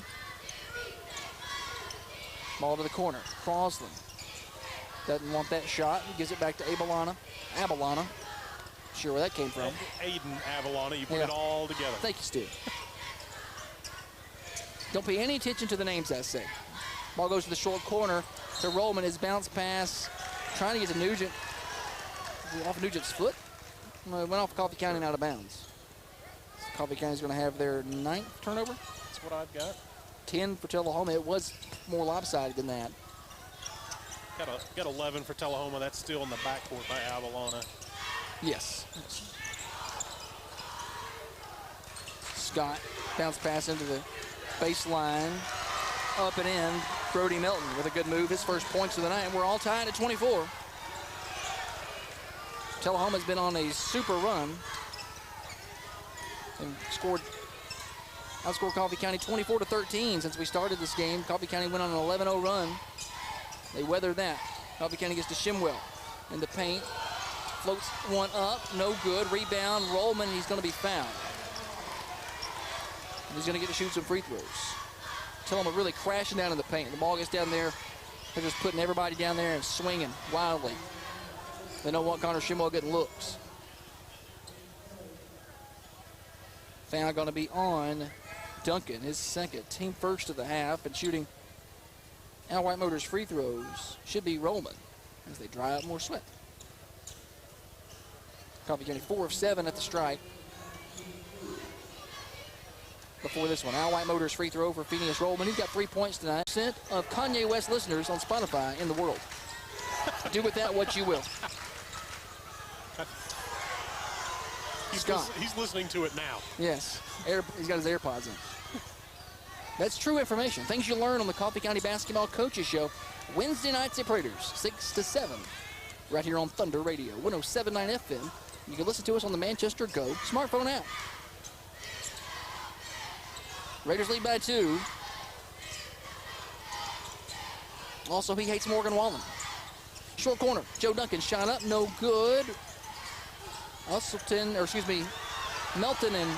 Ball to the corner. Crossland doesn't want that shot. He gives it back to Abalana. Sure where that came from. Aiden Avalana, you put it all together. Thank you, Stu. Don't pay any attention to the names I say. Ball goes to the short corner to Rollman. His bounce pass, trying to get to Nugent. Off Nugent's foot. It went off Coffee County and out of bounds. So Coffee County's going to have their 9th turnover. That's what I've got. 10 for Tullahoma. It was more lopsided than that. Got 11 for Tullahoma. That's still in the backcourt by Avalana. Yes. Scott bounce pass into the baseline, up and in. Brody Melton with a good move. His first points of the night. We're all tied at 24. Tullahoma's been on a super run and outscored Coffee County 24-13 since we started this game. Coffee County went on an 11-0 run. They weathered that. Coffee County gets to Shimwell in the paint. Floats one up, no good. Rebound, Rollman, he's going to be fouled. And he's going to get to shoot some free throws. Tullahoma really crashing down in the paint. The ball gets down there. They're just putting everybody down there and swinging wildly. They don't want Connor Shimwell getting looks. Foul going to be on Duncan, his second, team first of the half, and shooting Al White Motors free throws should be Rollman as they dry up more sweat. Coffee County 4 of 7 at the strike. Before this one, Al White Motors free throw for Phineas Rollman. He's got 3 points tonight. % of Kanye West listeners on Spotify in the world. Do with that what you will. He's listening to it now. Yes, he's got his AirPods in. That's true information. Things you learn on the Coffee County Basketball Coaches Show. Wednesday nights at Praetors, 6 to 7. Right here on Thunder Radio, 107.9 FM. You can listen to us on the Manchester Go smartphone app. Raiders lead by 2. Also, he hates Morgan Wallen. Short corner, Joe Duncan shot up, no good. Melton and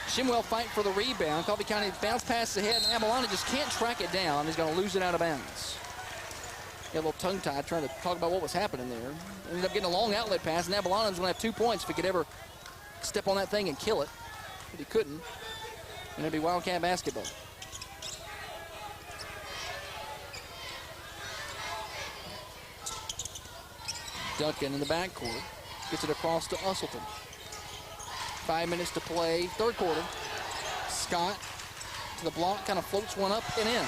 Shimwell fight for the rebound. Coffee County bounce pass ahead, and Abalana just can't track it down. He's going to lose it out of bounds. Got a little tongue-tied trying to talk about what was happening there. Ended up getting a long outlet pass, and Abalana's going to have 2 points if he could ever step on that thing and kill it. But he couldn't. And it'll be Wildcat basketball. Duncan in the backcourt. Gets it across to Usselton. 5 minutes to play, third quarter. Scott to the block, kind of floats one up and in.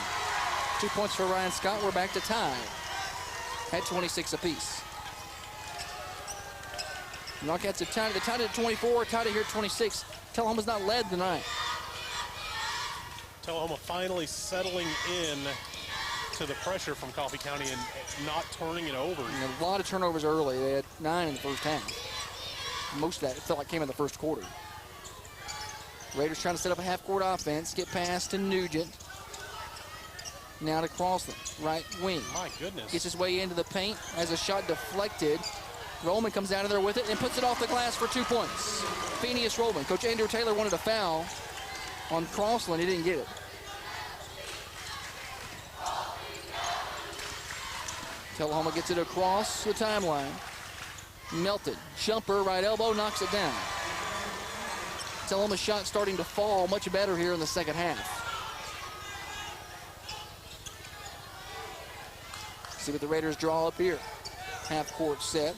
2 points for Ryan Scott. We're back to tie at 26 apiece. Wildcats have tied it at 24, tied it here at 26. Tullahoma's not led tonight. Tullahoma finally settling in to the pressure from Coffee County and not turning it over. And a lot of turnovers early. They had 9 in the first half. Most of that, it felt like, came in the first quarter. Raiders trying to set up a half-court offense. Get past to Nugent. Now to Crossland, right wing. My goodness. Gets his way into the paint as a shot deflected. Roman comes out of there with it and puts it off the glass for 2 points. Phineas Roman. Coach Andrew Taylor wanted a foul on Crossland. He didn't get it. Tullahoma gets it across the timeline. Melted. Jumper, right elbow, knocks it down. Tullahoma's shot starting to fall much better here in the second half. See what the Raiders draw up here. Half court set.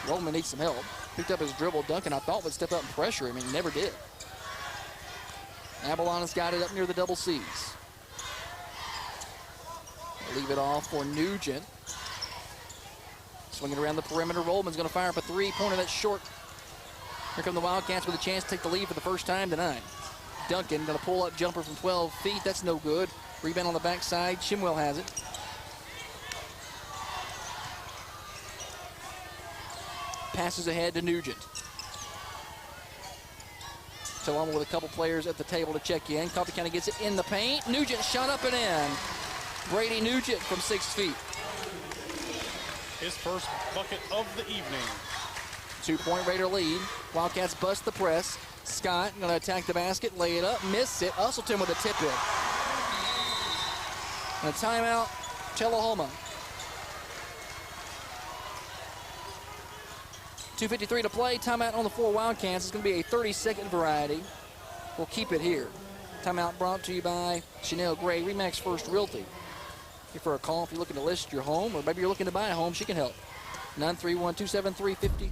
Roman needs some help. Picked up his dribble. Duncan, I thought, would step up and pressure him, and he never did. Avalon got it up near the double C's. Leave it off for Nugent. Swinging around the perimeter. Roman's going to fire up a three-pointer that's short. Here come the Wildcats with a chance to take the lead for the first time tonight. Duncan going to pull up jumper from 12 feet. That's no good. Rebound on the backside. Shimwell has it. Passes ahead to Nugent. Tullahoma with a couple players at the table to check in. Coffee County gets it in the paint. Nugent shot up and in. Brady Nugent from 6 feet. His first bucket of the evening. 2-point Raider lead. Wildcats bust the press. Scott going to attack the basket, lay it up, miss it. Usselton with a tip in. And a timeout, Tullahoma. 2:53 to play. Timeout on the floor. Wildcats. It's going to be a 30-second variety. We'll keep it here. Timeout brought to you by Chanel Gray, Remax First Realty. Here for a call if you're looking to list your home, or maybe you're looking to buy a home, she can help. 931-273-53.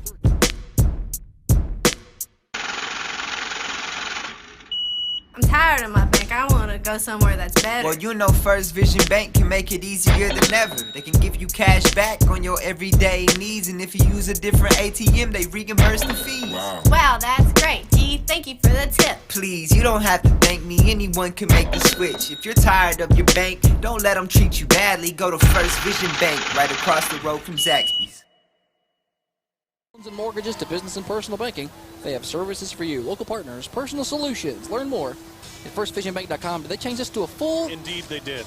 I'm tired of my bank. I want to go somewhere that's better. Well, you know First Vision Bank can make it easier than ever. They can give you cash back on your everyday needs, and if you use a different ATM, they reimburse the fees. Wow, that's great. Gee, thank you for the tip. Please, you don't have to thank me. Anyone can make the switch. If you're tired of your bank, don't let them treat you badly. Go to First Vision Bank, right across the road from Zaxby's. Loans and mortgages to business and personal banking. They have services for you. Local partners, personal solutions. Learn more at firstvisionbank.com. Did they change this to a full? Indeed, they did.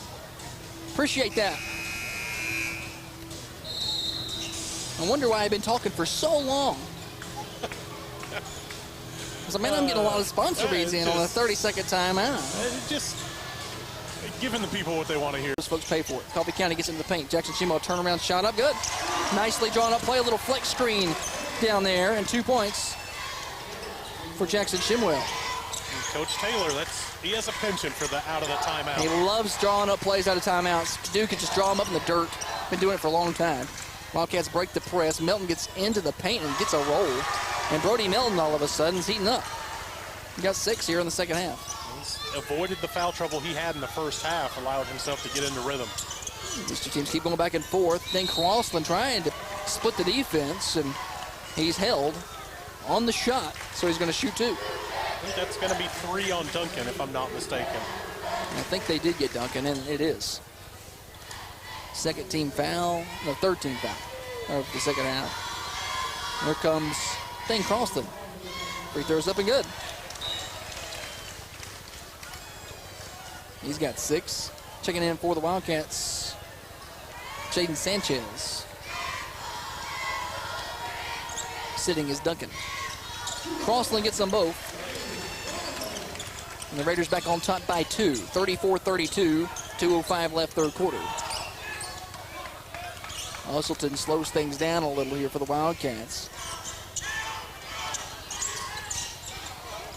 Appreciate that. I wonder why I've been talking for so long. Because, man, I'm getting a lot of sponsor beads in on a 30-second timeout. Just giving the people what they want to hear. Those folks pay for it. Coffee County gets into the paint. Jackson Shimo turnaround shot up. Good. Nicely drawn up play. A little flex screen down there. And 2 points for Jackson Shimwell. Coach Taylor, he has a penchant for the out of the timeout. He loves drawing up plays out of timeouts. Duke can just draw them up in the dirt. Been doing it for a long time. Wildcats break the press. Melton gets into the paint and gets a roll. And Brody Melton all of a sudden is heating up. He got 6 here in the second half. He's avoided the foul trouble he had in the first half, allowed himself to get into rhythm. These two teams keep going back and forth. Then Crossland trying to split the defense, and he's held on the shot, so he's going to shoot 2. I think that's going to be 3 on Duncan, if I'm not mistaken. I think they did get Duncan, and it is. Second team foul, no, third team foul of the second half. Here comes Thane Crossland. Free throws up and good. He's got 6. Checking in for the Wildcats, Jaden Sanchez. Sitting is Duncan. Crossland gets them both. And the Raiders back on top by 2. 34-32, 2:05 left third quarter. Usselton slows things down a little here for the Wildcats.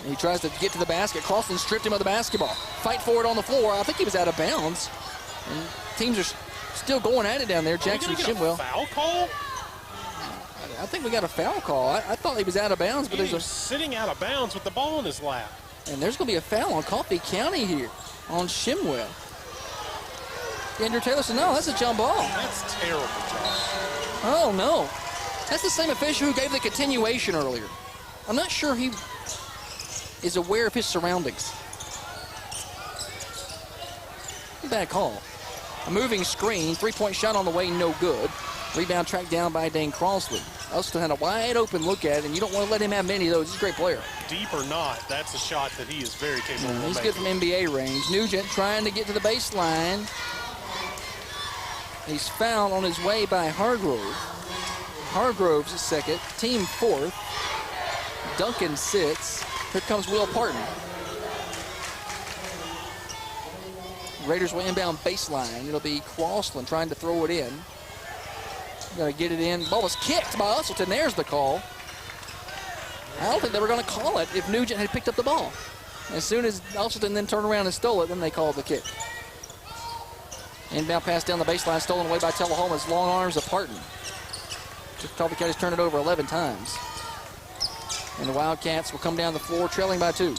And he tries to get to the basket. Crossland stripped him of the basketball. Fight for it on the floor. I think he was out of bounds. And teams are Still going at it down there, Jackson Shimwell. Foul call? I think we got a foul call. I thought he was out of bounds, but He was sitting out of bounds with the ball in his lap. And there's going to be a foul on Coffee County here on Shimwell. Andrew Taylor said, no, that's a jump ball. That's terrible, Josh. Oh, no. That's the same official who gave the continuation earlier. I'm not sure he is aware of his surroundings. Bad call. A moving screen, three-point shot on the way, no good. Rebound tracked down by Dane Crossley. Elston had a wide open look at it, and you don't want to let him have many of those. He's a great player. Deep or not, that's a shot that he is very capable of He's making. good from NBA range. Nugent trying to get to the baseline. He's fouled on his way by Hargrove. Hargrove's second, team fourth. Duncan sits. Here comes Will Parton. Raiders will inbound baseline. It'll be Crossland trying to throw it in. Going to get it in. Ball was kicked by Usselton. There's the call. I don't think they were going to call it if Nugent had picked up the ball. As soon as Usselton then turned around and stole it, then they called the kick. Inbound pass down the baseline, stolen away by Tullahoma's long arms of Parton. Coffee County's turned it over 11 times. And the Wildcats will come down the floor trailing by 2.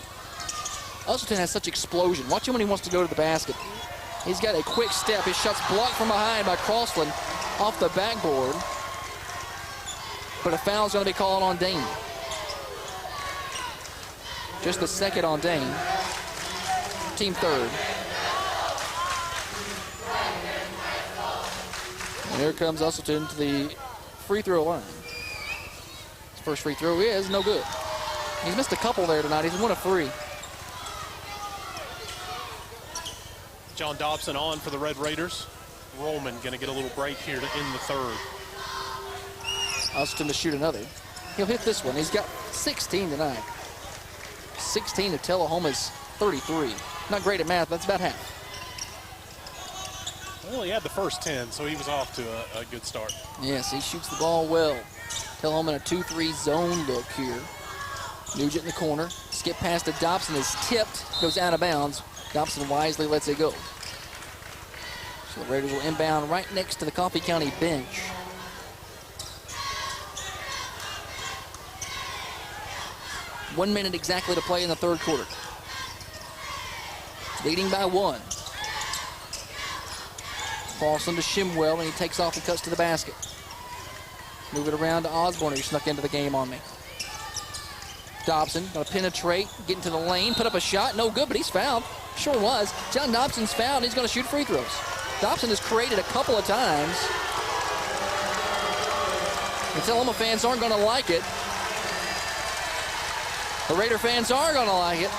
Usselton has such explosion. Watch him when he wants to go to the basket. He's got a quick step. His shot's blocked from behind by Crossland off the backboard. But a foul's going to be called on Dane. Just the second on Dane. Team third. And here comes Usselton to the free throw line. His first free throw is no good. He's missed a couple there tonight. He's 1 of 3. John Dobson on for the Red Raiders. Rollman going to get a little break here to end the third. Usselton to shoot another. He'll hit this one. He's got 16 tonight. 16 to Tullahoma's 33. Not great at math, that's about half. Well, he had the first 10, so he was off to a good start. Yes, he shoots the ball well. Tullahoma in a 2-3 zone look here. Nugent in the corner. Skip pass to Dobson is tipped, goes out of bounds. Dobson wisely lets it go. So the Raiders will inbound right next to the Coffee County bench. One minute exactly to play in the third quarter. Leading by 1. Paulson to Shimwell, and he takes off and cuts to the basket. Move it around to Osborne, who snuck into the game on me. Dobson going to penetrate, get into the lane, put up a shot. No good, but he's fouled. Sure was. John Dobson's fouled. He's going to shoot free throws. Dobson has created a couple of times. The Tullahoma fans aren't going to like it. The Raider fans are going to like it.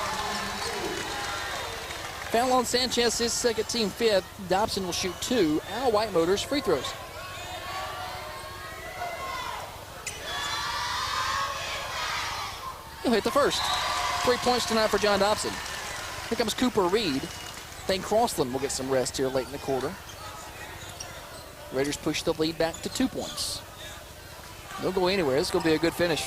Foul on Sanchez, his second, team fifth. Dobson will shoot 2. Al White Motors free throws. He'll hit the first. 3 points tonight for John Dobson. Here comes Cooper Reed. Dane Crossland will get some rest here late in the quarter. Raiders push the lead back to 2 points. They'll go anywhere. This is going to be a good finish.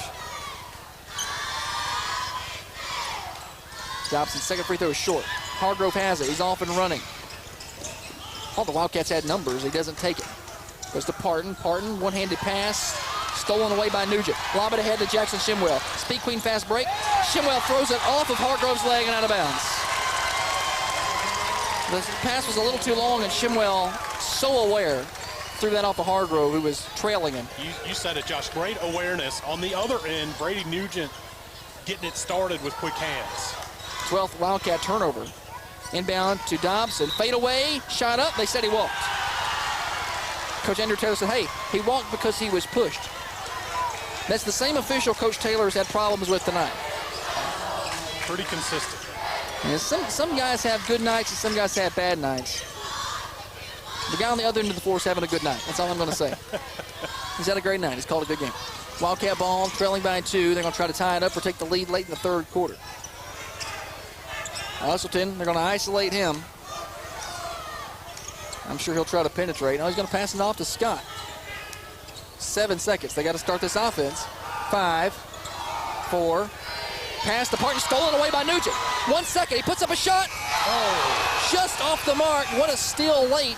Dobson's second free throw is short. Hargrove has it. He's off and running. All the Wildcats had numbers. He doesn't take it. Goes to Parton. Parton, one-handed pass. Stolen away by Nugent. Lob it ahead to Jackson Shimwell. Speed Queen fast break. Shimwell throws it off of Hargrove's leg and out of bounds. The pass was a little too long, and Shimwell, so aware, threw that off of Hargrove, who was trailing him. You said it, Josh. Great awareness. On the other end, Brady Nugent getting it started with quick hands. 12th Wildcat turnover. Inbound to Dobson. Fade away. Shot up. They said he walked. Coach Andrew Taylor said, hey, he walked because he was pushed. That's the same official Coach Taylor's had problems with tonight. Pretty consistent. And some guys have good nights and some guys have bad nights. The guy on the other end of the floor is having a good night. That's all I'm going to say. He's had a great night. He's called a good game. Wildcat ball, trailing by 2. They're going to try to tie it up or take the lead late in the third quarter. Usselton, they're going to isolate him. I'm sure he'll try to penetrate. Now he's going to pass it off to Scott. 7 seconds. They got to start this offense. 5, 4. Pass to Parton, stolen away by Nugent. 1 second. He puts up a shot. Oh, just off the mark. What a steal late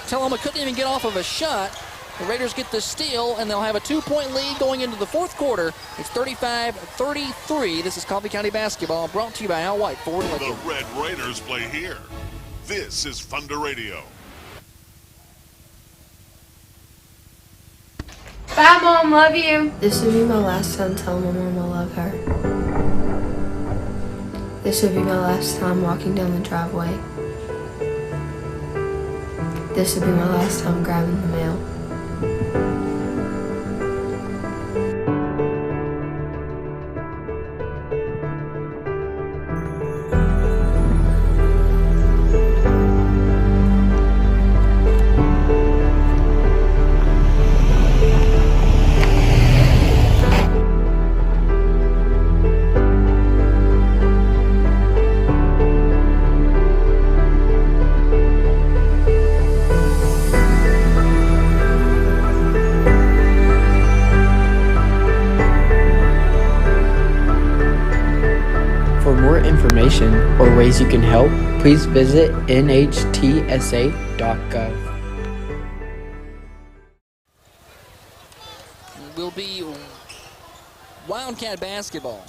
Tullahoma couldn't even get off of a shot. The Raiders get the steal, and they'll have a 2-point lead going into the fourth quarter. It's 35-33. This is Coffee County basketball, brought to you by Al White Ford Lincoln. The Red Raiders play here. This is Thunder Radio. Bye, Mom. Love you. This will be my last time telling my mom I love her. This will be my last time walking down the driveway. This will be my last time grabbing the mail. For more information or ways you can help, please visit nhtsa.gov. Will be Wildcat basketball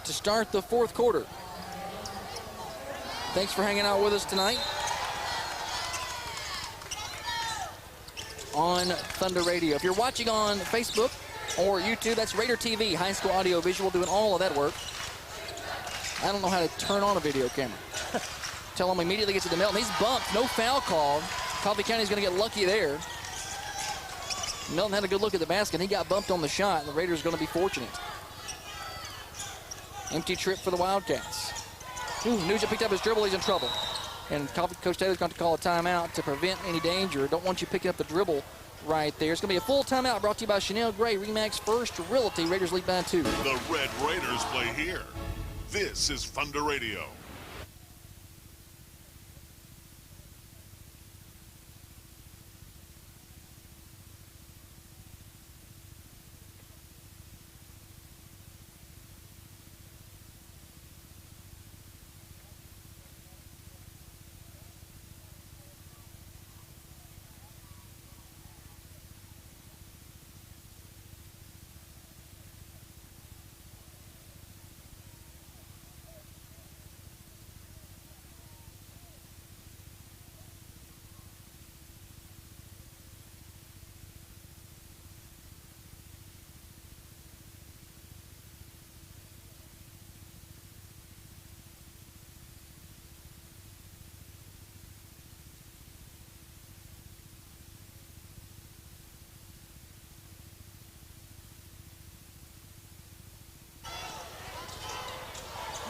to start the fourth quarter. Thanks for hanging out with us tonight on Thunder Radio. If you're watching on Facebook or YouTube, that's Raider TV, high school audio visual, doing all of that work. I don't know how to turn on a video camera. Tell him immediately gets it to Milton. He's bumped, no foul called. Coffee County's going to get lucky there. Milton had a good look at the basket. He got bumped on the shot, and the Raiders are going to be fortunate. Empty trip for the Wildcats. Ooh, Nugent picked up his dribble. He's in trouble. And Coach Taylor's going to call a timeout to prevent any danger. Don't want you picking up the dribble right there. It's going to be a full timeout brought to you by Chanel Gray, Remax First Realty. Raiders lead by 2. The Red Raiders play here. This is Thunder Radio.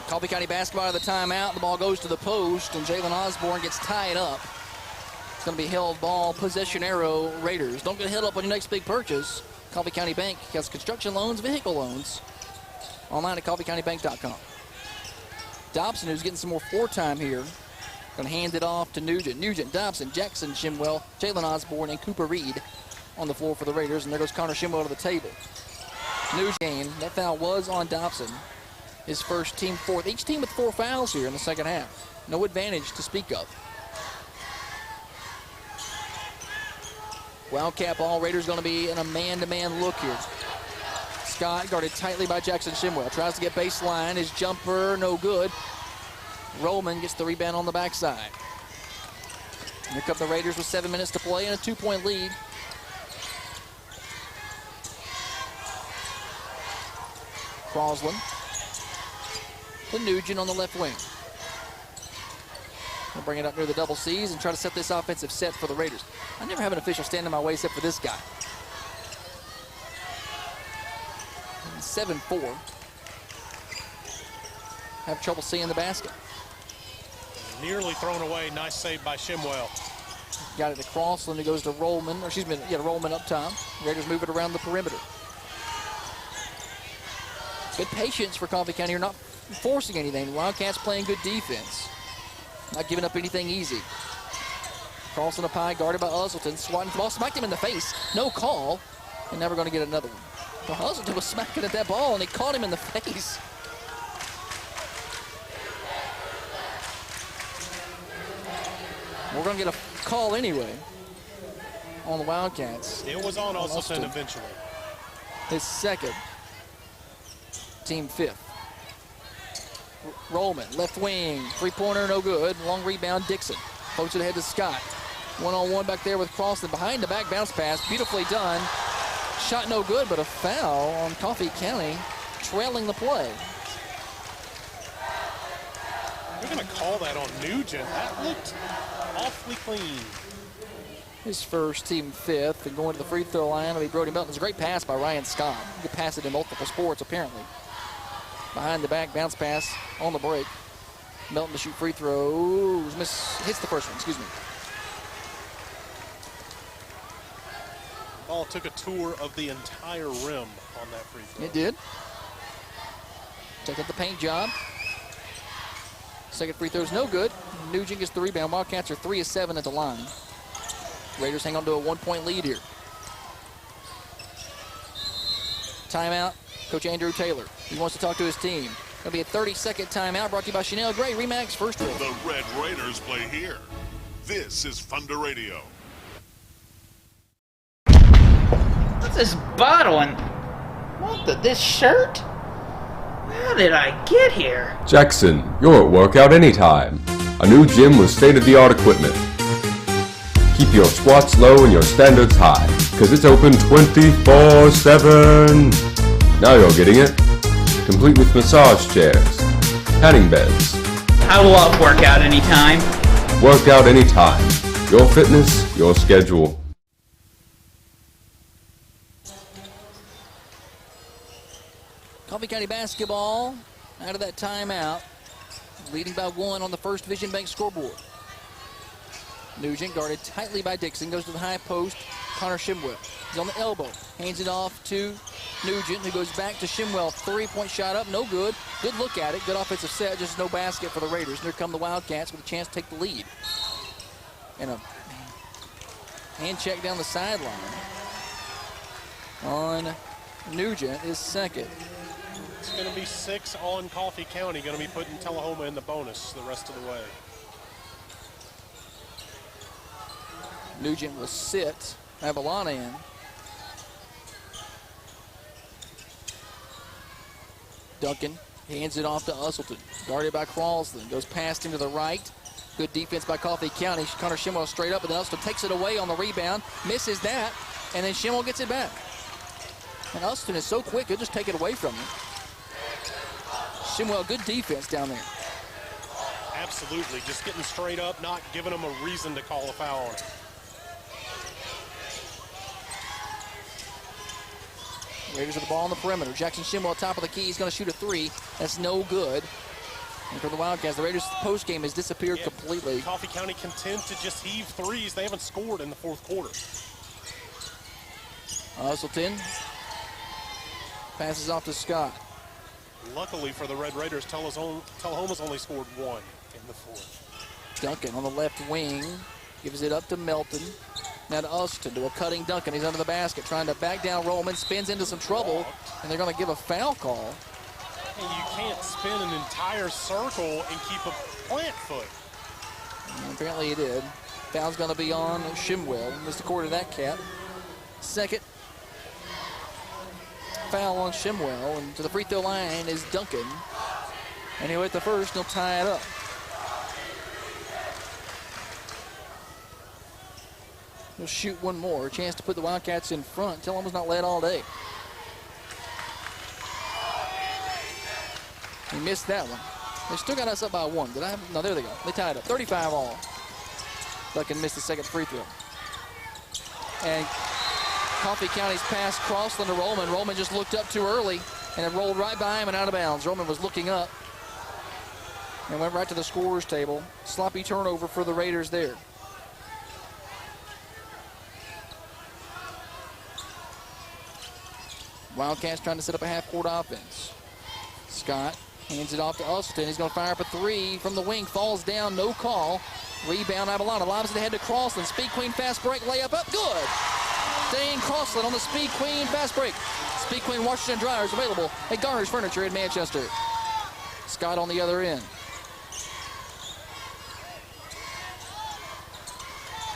Coffee County basketball out of the timeout. The ball goes to the post, and Jalen Osborne gets tied up. It's going to be held ball, possession arrow, Raiders. Don't get held up on your next big purchase. Coffee County Bank has construction loans, vehicle loans. Online at coffeecountybank.com. Dobson, who's getting some more floor time here, going to hand it off to Nugent. Nugent, Dobson, Jackson, Shimwell, Jalen Osborne, and Cooper Reed on the floor for the Raiders. And there goes Connor Shimwell to the table. Nugent, that foul was on Dobson. His first, team fourth. Each team with 4 fouls here in the second half. No advantage to speak of. Wildcat ball. Raiders going to be in a man-to-man look here. Scott guarded tightly by Jackson Shimwell. Tries to get baseline. His jumper, no good. Roman gets the rebound on the backside. Here come the Raiders with 7 minutes to play and a 2-point lead. Crosland to Nugent on the left wing. We'll bring it up near the double C's and try to set this offensive set for the Raiders. I never have an official stand in my way except for this guy. 7-4. Have trouble seeing the basket. Nearly thrown away. Nice save by Shimwell. Got it to Crossland. It goes to Rollman. Or excuse me, yeah, Rollman up top. Raiders move it around the perimeter. Good patience for Coffee County. You're not forcing anything. Wildcats playing good defense. Not giving up anything easy. Carlson up high, guarded by Uzzleton. Swatting the ball, smacked him in the face. No call, and never going to get another one. Well, Uzzleton was smacking at that ball, and he caught him in the face. We're going to get a call anyway on the Wildcats. It was on Austin eventually. His second. Team fifth. Rollman, left wing, three-pointer, no good. Long rebound, Dixon. Pokes it ahead to Scott. One-on-one back there with Crossley. Behind the back bounce pass, beautifully done. Shot no good, but a foul on Coffee County, trailing the play. We're going to call that on Nugent. That looked awfully clean. His first, team fifth, and going to the free throw line will be Brody Melton. It's a great pass by Ryan Scott. He can pass it in multiple sports, apparently. Behind the back, bounce pass on the break. Melton to shoot free throws. Hits the first one, excuse me. Ball took a tour of the entire rim on that free throw. It did. Check out the paint job. Second free throw's no good. Nugent gets the rebound. Wildcats are 3 of 7 at the line. Raiders hang on to a 1-point lead here. Timeout, Coach Andrew Taylor. He wants to talk to his team. It'll be a 30-second timeout brought to you by Chanel Gray, Remax First Row. The Red Raiders play here. This is Thunder Radio. What's this bottle and this shirt? How did I get here? Jackson, you're at workout anytime. A new gym with state-of-the-art equipment. Keep your squats low and your standards high, because it's open 24/7. Now you're getting it. Complete with massage chairs, tanning beds. I love workout anytime. Workout anytime. Your fitness, your schedule. Coffee County basketball out of that timeout, leading by 1 on the First Vision Bank scoreboard. Nugent guarded tightly by Dixon, goes to the high post. Connor Shimwell, he's on the elbow, hands it off to Nugent, who goes back to Shimwell. 3-point shot up, no good. Good look at it, good offensive set, just no basket for the Raiders. And here come the Wildcats with a chance to take the lead. And a hand check down the sideline on Nugent, his second. It's going to be 6 on Coffee County, going to be putting Tullahoma in the bonus the rest of the way. Nugent will sit Avalana in. Duncan hands it off to Usselton. Guarded by Crossley. Goes past him to the right. Good defense by Coffee County. Connor Shimwell straight up, but then Usselton takes it away on the rebound. Misses that, and then Shimwell gets it back. And Usselton is so quick, he'll just take it away from him. Shimwell, good defense down there. Absolutely, just getting straight up, not giving them a reason to call a foul on it. Raiders with the ball on the perimeter. Jackson Shimwell, top of the key. He's going to shoot a 3. That's no good. And for the Wildcats, the Raiders' post game has disappeared completely. Coffee County content to just heave threes. They haven't scored in the fourth quarter. Usselton passes off to Scott. Luckily for the Red Raiders, Tullahoma's only scored 1 in the fourth. Duncan on the left wing. Gives it up to Melton. Now to Usselton, to a cutting Duncan. He's under the basket, trying to back down Rollman. Spins into some trouble, and they're going to give a foul call. And you can't spin an entire circle and keep a plant foot. And apparently he did. Foul's going to be on Shimwell. Missed the quarter of that cap. Second foul on Shimwell, and to the free throw line is Duncan. And he'll hit the first, and he'll tie it up. He'll shoot one more. A chance to put the Wildcats in front. Tullahoma's not led all day. He missed that one. They still got us up by 1. Did I have? No, there they go. They tied up. 35 all. Duncan missed the second free throw. And Coffee County's pass Crossley to Rollman. Rollman just looked up too early, and it rolled right by him and out of bounds. Rollman was looking up and went right to the scorer's table. Sloppy turnover for the Raiders there. Wildcats trying to set up a half-court offense. Scott hands it off to Usselton. He's going to fire up a 3 from the wing. Falls down, no call. Rebound, Avalana. Lobs it ahead to Crossland. Speed Queen fast break, layup up, good. Dane Crossland on the Speed Queen fast break. Speed Queen washers and dryers available at Garner's Furniture in Manchester. Scott on the other end.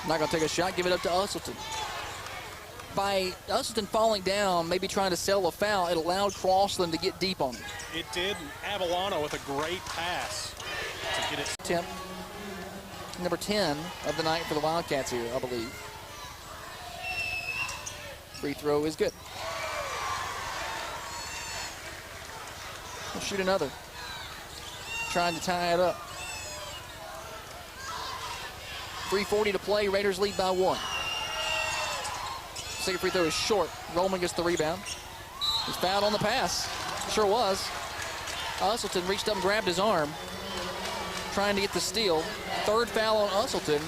Not going to take a shot. Give it up to Usselton. By Usselton falling down, maybe trying to sell a foul, it allowed Crossland to get deep on him. It did. Avellana with a great pass to get it. Attempt number 10 of the night for the Wildcats here, I believe. Free throw is good. We'll shoot another. Trying to tie it up. 3:40 to play. Raiders lead by 1. Second free throw is short. Roman gets the rebound. He's fouled on the pass. Sure was. Usselton reached up and grabbed his arm, trying to get the steal. Third foul on Usselton.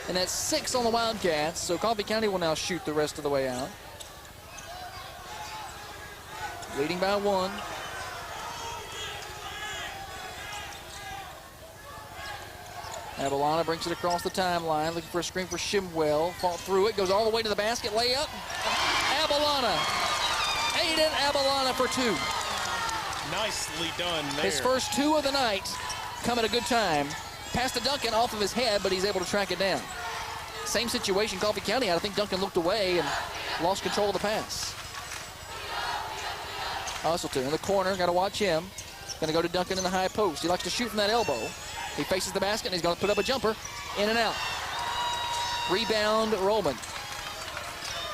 And that's 6 on the Wildcats, so Coffee County will now shoot the rest of the way out. Leading by 1. Avellana brings it across the timeline, looking for a screen for Shimwell. Fought through it, goes all the way to the basket, layup. Avellana. Aiden Avellana for 2. Nicely done there. His first 2 of the night come at a good time. Passed to Duncan off of his head, but he's able to track it down. Same situation Coffee County had. I think Duncan looked away and lost control of the pass. Usselton in the corner, got to watch him. Going to go to Duncan in the high post. He likes to shoot from that elbow. He faces the basket, and he's going to put up a jumper. In and out. Rebound, Roman.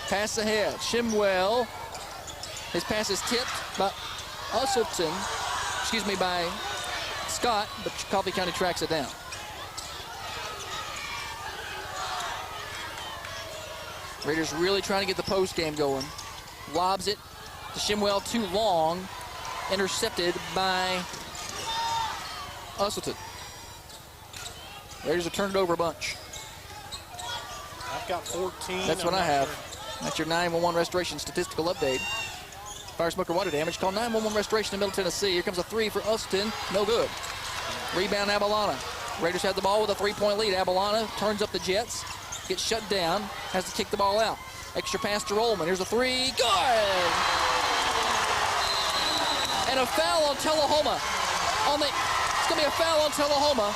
Pass ahead. Shimwell. His pass is tipped by Usselton. By Scott, but Coffee County tracks it down. Raiders really trying to get the post game going. Lobs it to Shimwell, too long. Intercepted by Usselton. Raiders have turned it over a bunch. I've got 14. That's what I have. That's your 911 restoration statistical update. Fire, smoke, or water damage. Call 911 restoration in Middle Tennessee. Here comes a 3 for Usselton. No good. Rebound, Avellana. Raiders have the ball with a 3-point lead. Avellana turns up the Jets. Gets shut down. Has to kick the ball out. Extra pass to Rollman. Here's a 3. Good! And a foul on Tullahoma. It's going to be a foul on Tullahoma.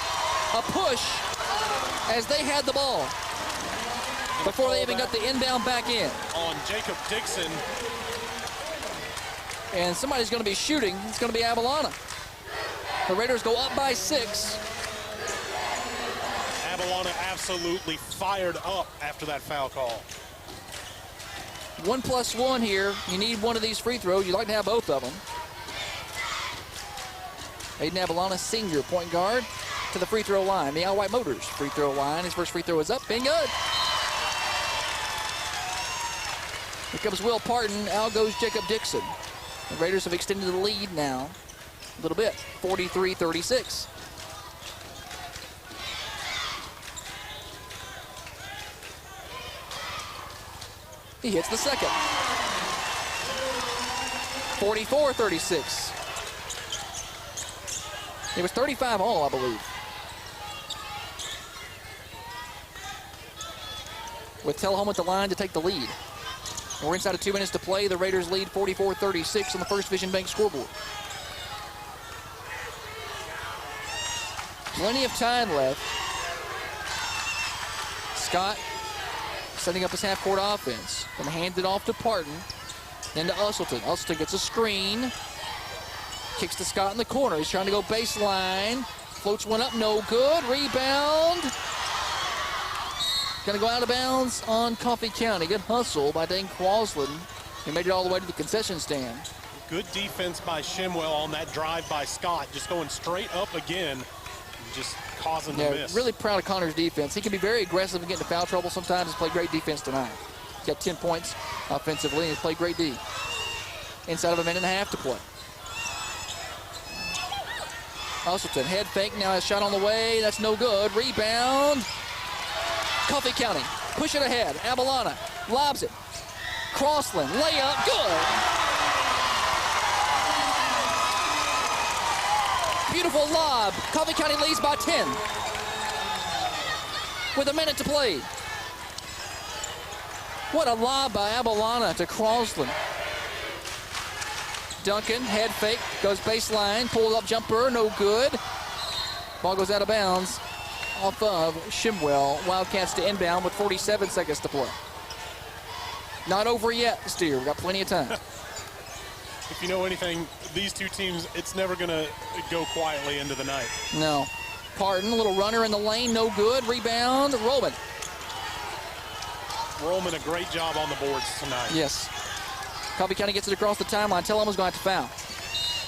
A push as they had the ball before they even got the inbound back in. On Jacob Dixon. And somebody's going to be shooting. It's going to be Avellana. The Raiders go up by 6. Avellana absolutely fired up after that foul call. 1+1 here. You need one of these free throws. You'd like to have both of them. Aiden Avellana, senior point guard, to the free throw line. The Al White Motors free throw line. His first free throw is up. Being good. Here comes Will Parton. Out goes Jacob Dixon. The Raiders have extended the lead now a little bit, 43-36. He hits the second. 44-36. It was 35 all, I believe. With Tullahoma at the line to take the lead. We're inside of 2 minutes to play. The Raiders lead 44-36 on the First Vision Bank scoreboard. Plenty of time left. Scott setting up his half-court offense. Going to hand it off to Parton. Then to Usselton. Usselton gets a screen. Kicks to Scott in the corner. He's trying to go baseline. Floats one up, no good. Rebound. Going to go out of bounds on Coffee County. Good hustle by Dane Crossland. He made it all the way to the concession stand. Good defense by Shimwell on that drive by Scott. Just going straight up again. And just causing the miss. Really proud of Connor's defense. He can be very aggressive and get into foul trouble sometimes. He's played great defense tonight. He's got 10 points offensively and he's played great D. Inside of a minute and a half to play. Usselton, head fake, now a shot on the way. That's no good. Rebound. Coffee County, push it ahead. Avellana lobs it. Crossland, layup, good. Beautiful lob. Coffee County leads by 10. With a minute to play. What a lob by Avellana to Crossland. Duncan, head fake, goes baseline, pulled up jumper, no good. Ball goes out of bounds off of Shimwell. Wildcats to inbound with 47 seconds to play. Not over yet, Steer. We've got plenty of time. If you know anything, these two teams, it's never going to go quietly into the night. No. Parton, a little runner in the lane, no good. Rebound, Roman. Roman, a great job on the boards tonight. Yes. Coffee County gets it across the timeline. Tullahoma's going to have to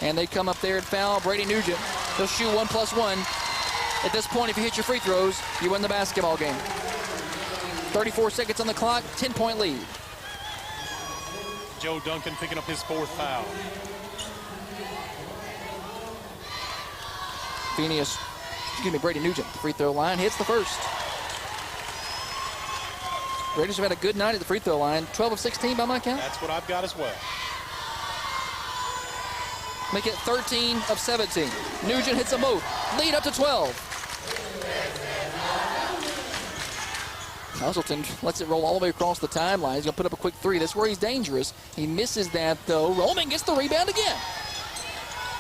foul. And they come up there and foul Brady Nugent. They'll shoot 1+1. At this point, if you hit your free throws, you win the basketball game. 34 seconds on the clock, 10-point lead. Joe Duncan picking up his 4th foul. Brady Nugent, the free throw line, hits the first. Raiders have had a good night at the free throw line. 12 of 16 by my count. That's what I've got as well. Make it 13 of 17. Nugent hits them both. Lead up to 12. Usselton lets it roll all the way across the timeline. He's going to put up a quick 3. That's where he's dangerous. He misses that, though. Roman gets the rebound again.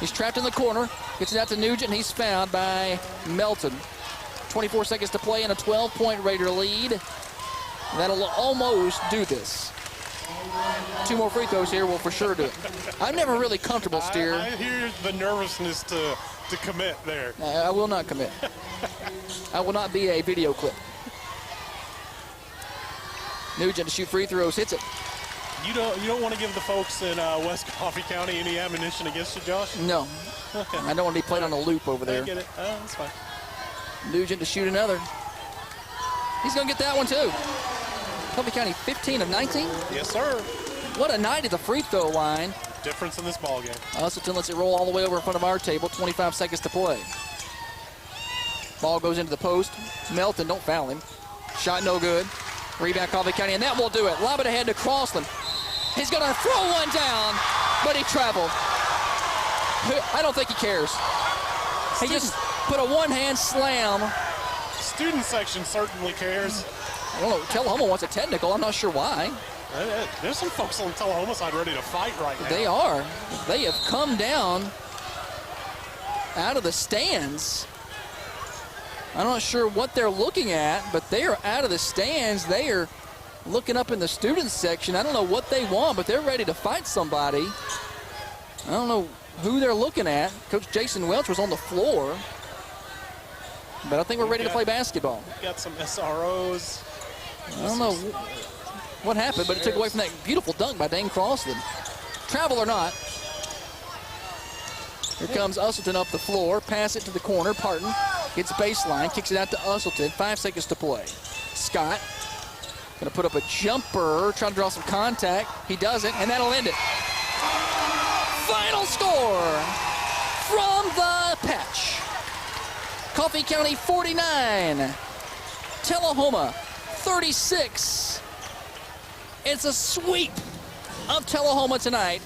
He's trapped in the corner. Gets it out to Nugent, and he's fouled by Melton. 24 seconds to play and a 12-point Raider lead. That'll almost do this. 2 more free throws here will for sure do it. I'm never really comfortable, Steer. I hear the nervousness to commit there. I will not commit. I will not be a video clip. Nugent to shoot free throws, hits it. You don't want to give the folks in West Coffee County any ammunition against you, Josh? No. Okay. I don't want to be played on a loop over there. I get it. That's fine. Nugent to shoot another. He's going to get that one, too. Coffee County 15 of 19? Yes, sir. What a night at the free throw line. Difference in this ball game. Usselton lets it roll all the way over in front of our table. 25 seconds to play. Ball goes into the post. Melton, don't foul him. Shot no good. Rebound Coffee County, and that will do it. Lob it ahead to Crossland. He's going to throw one down, but he traveled. I don't think he cares. He just put a one-hand slam. Student section certainly cares. I don't know. Tullahoma wants a technical. I'm not sure why. There's some folks on the Tullahoma side ready to fight right now. They are. They have come down out of the stands. I'm not sure what they're looking at, but they are out of the stands. They are looking up in the student section. I don't know what they want, but they're ready to fight somebody. I don't know who they're looking at. Coach Jason Welch was on the floor, but I think we're ready to play basketball. We've got some SROs. I don't know what happened, but it took away from that beautiful dunk by Dane Crossland. Travel or not. Here comes Usselton up the floor. Pass it to the corner. Parton gets baseline. Kicks it out to Usselton. 5 seconds to play. Scott going to put up a jumper. Trying to draw some contact. He doesn't, and that'll end it. Final score from the patch. Coffee County 49. Tullahoma 36. It's a sweep of Tullahoma tonight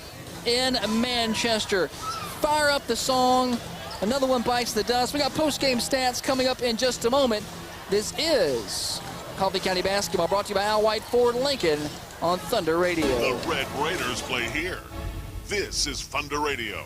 in Manchester. Fire up the song. Another one bites the dust. We got post-game stats coming up in just a moment. This is Coffee County Basketball, brought to you by Al White Ford Lincoln on Thunder Radio. The Red Raiders play here. This is Thunder Radio.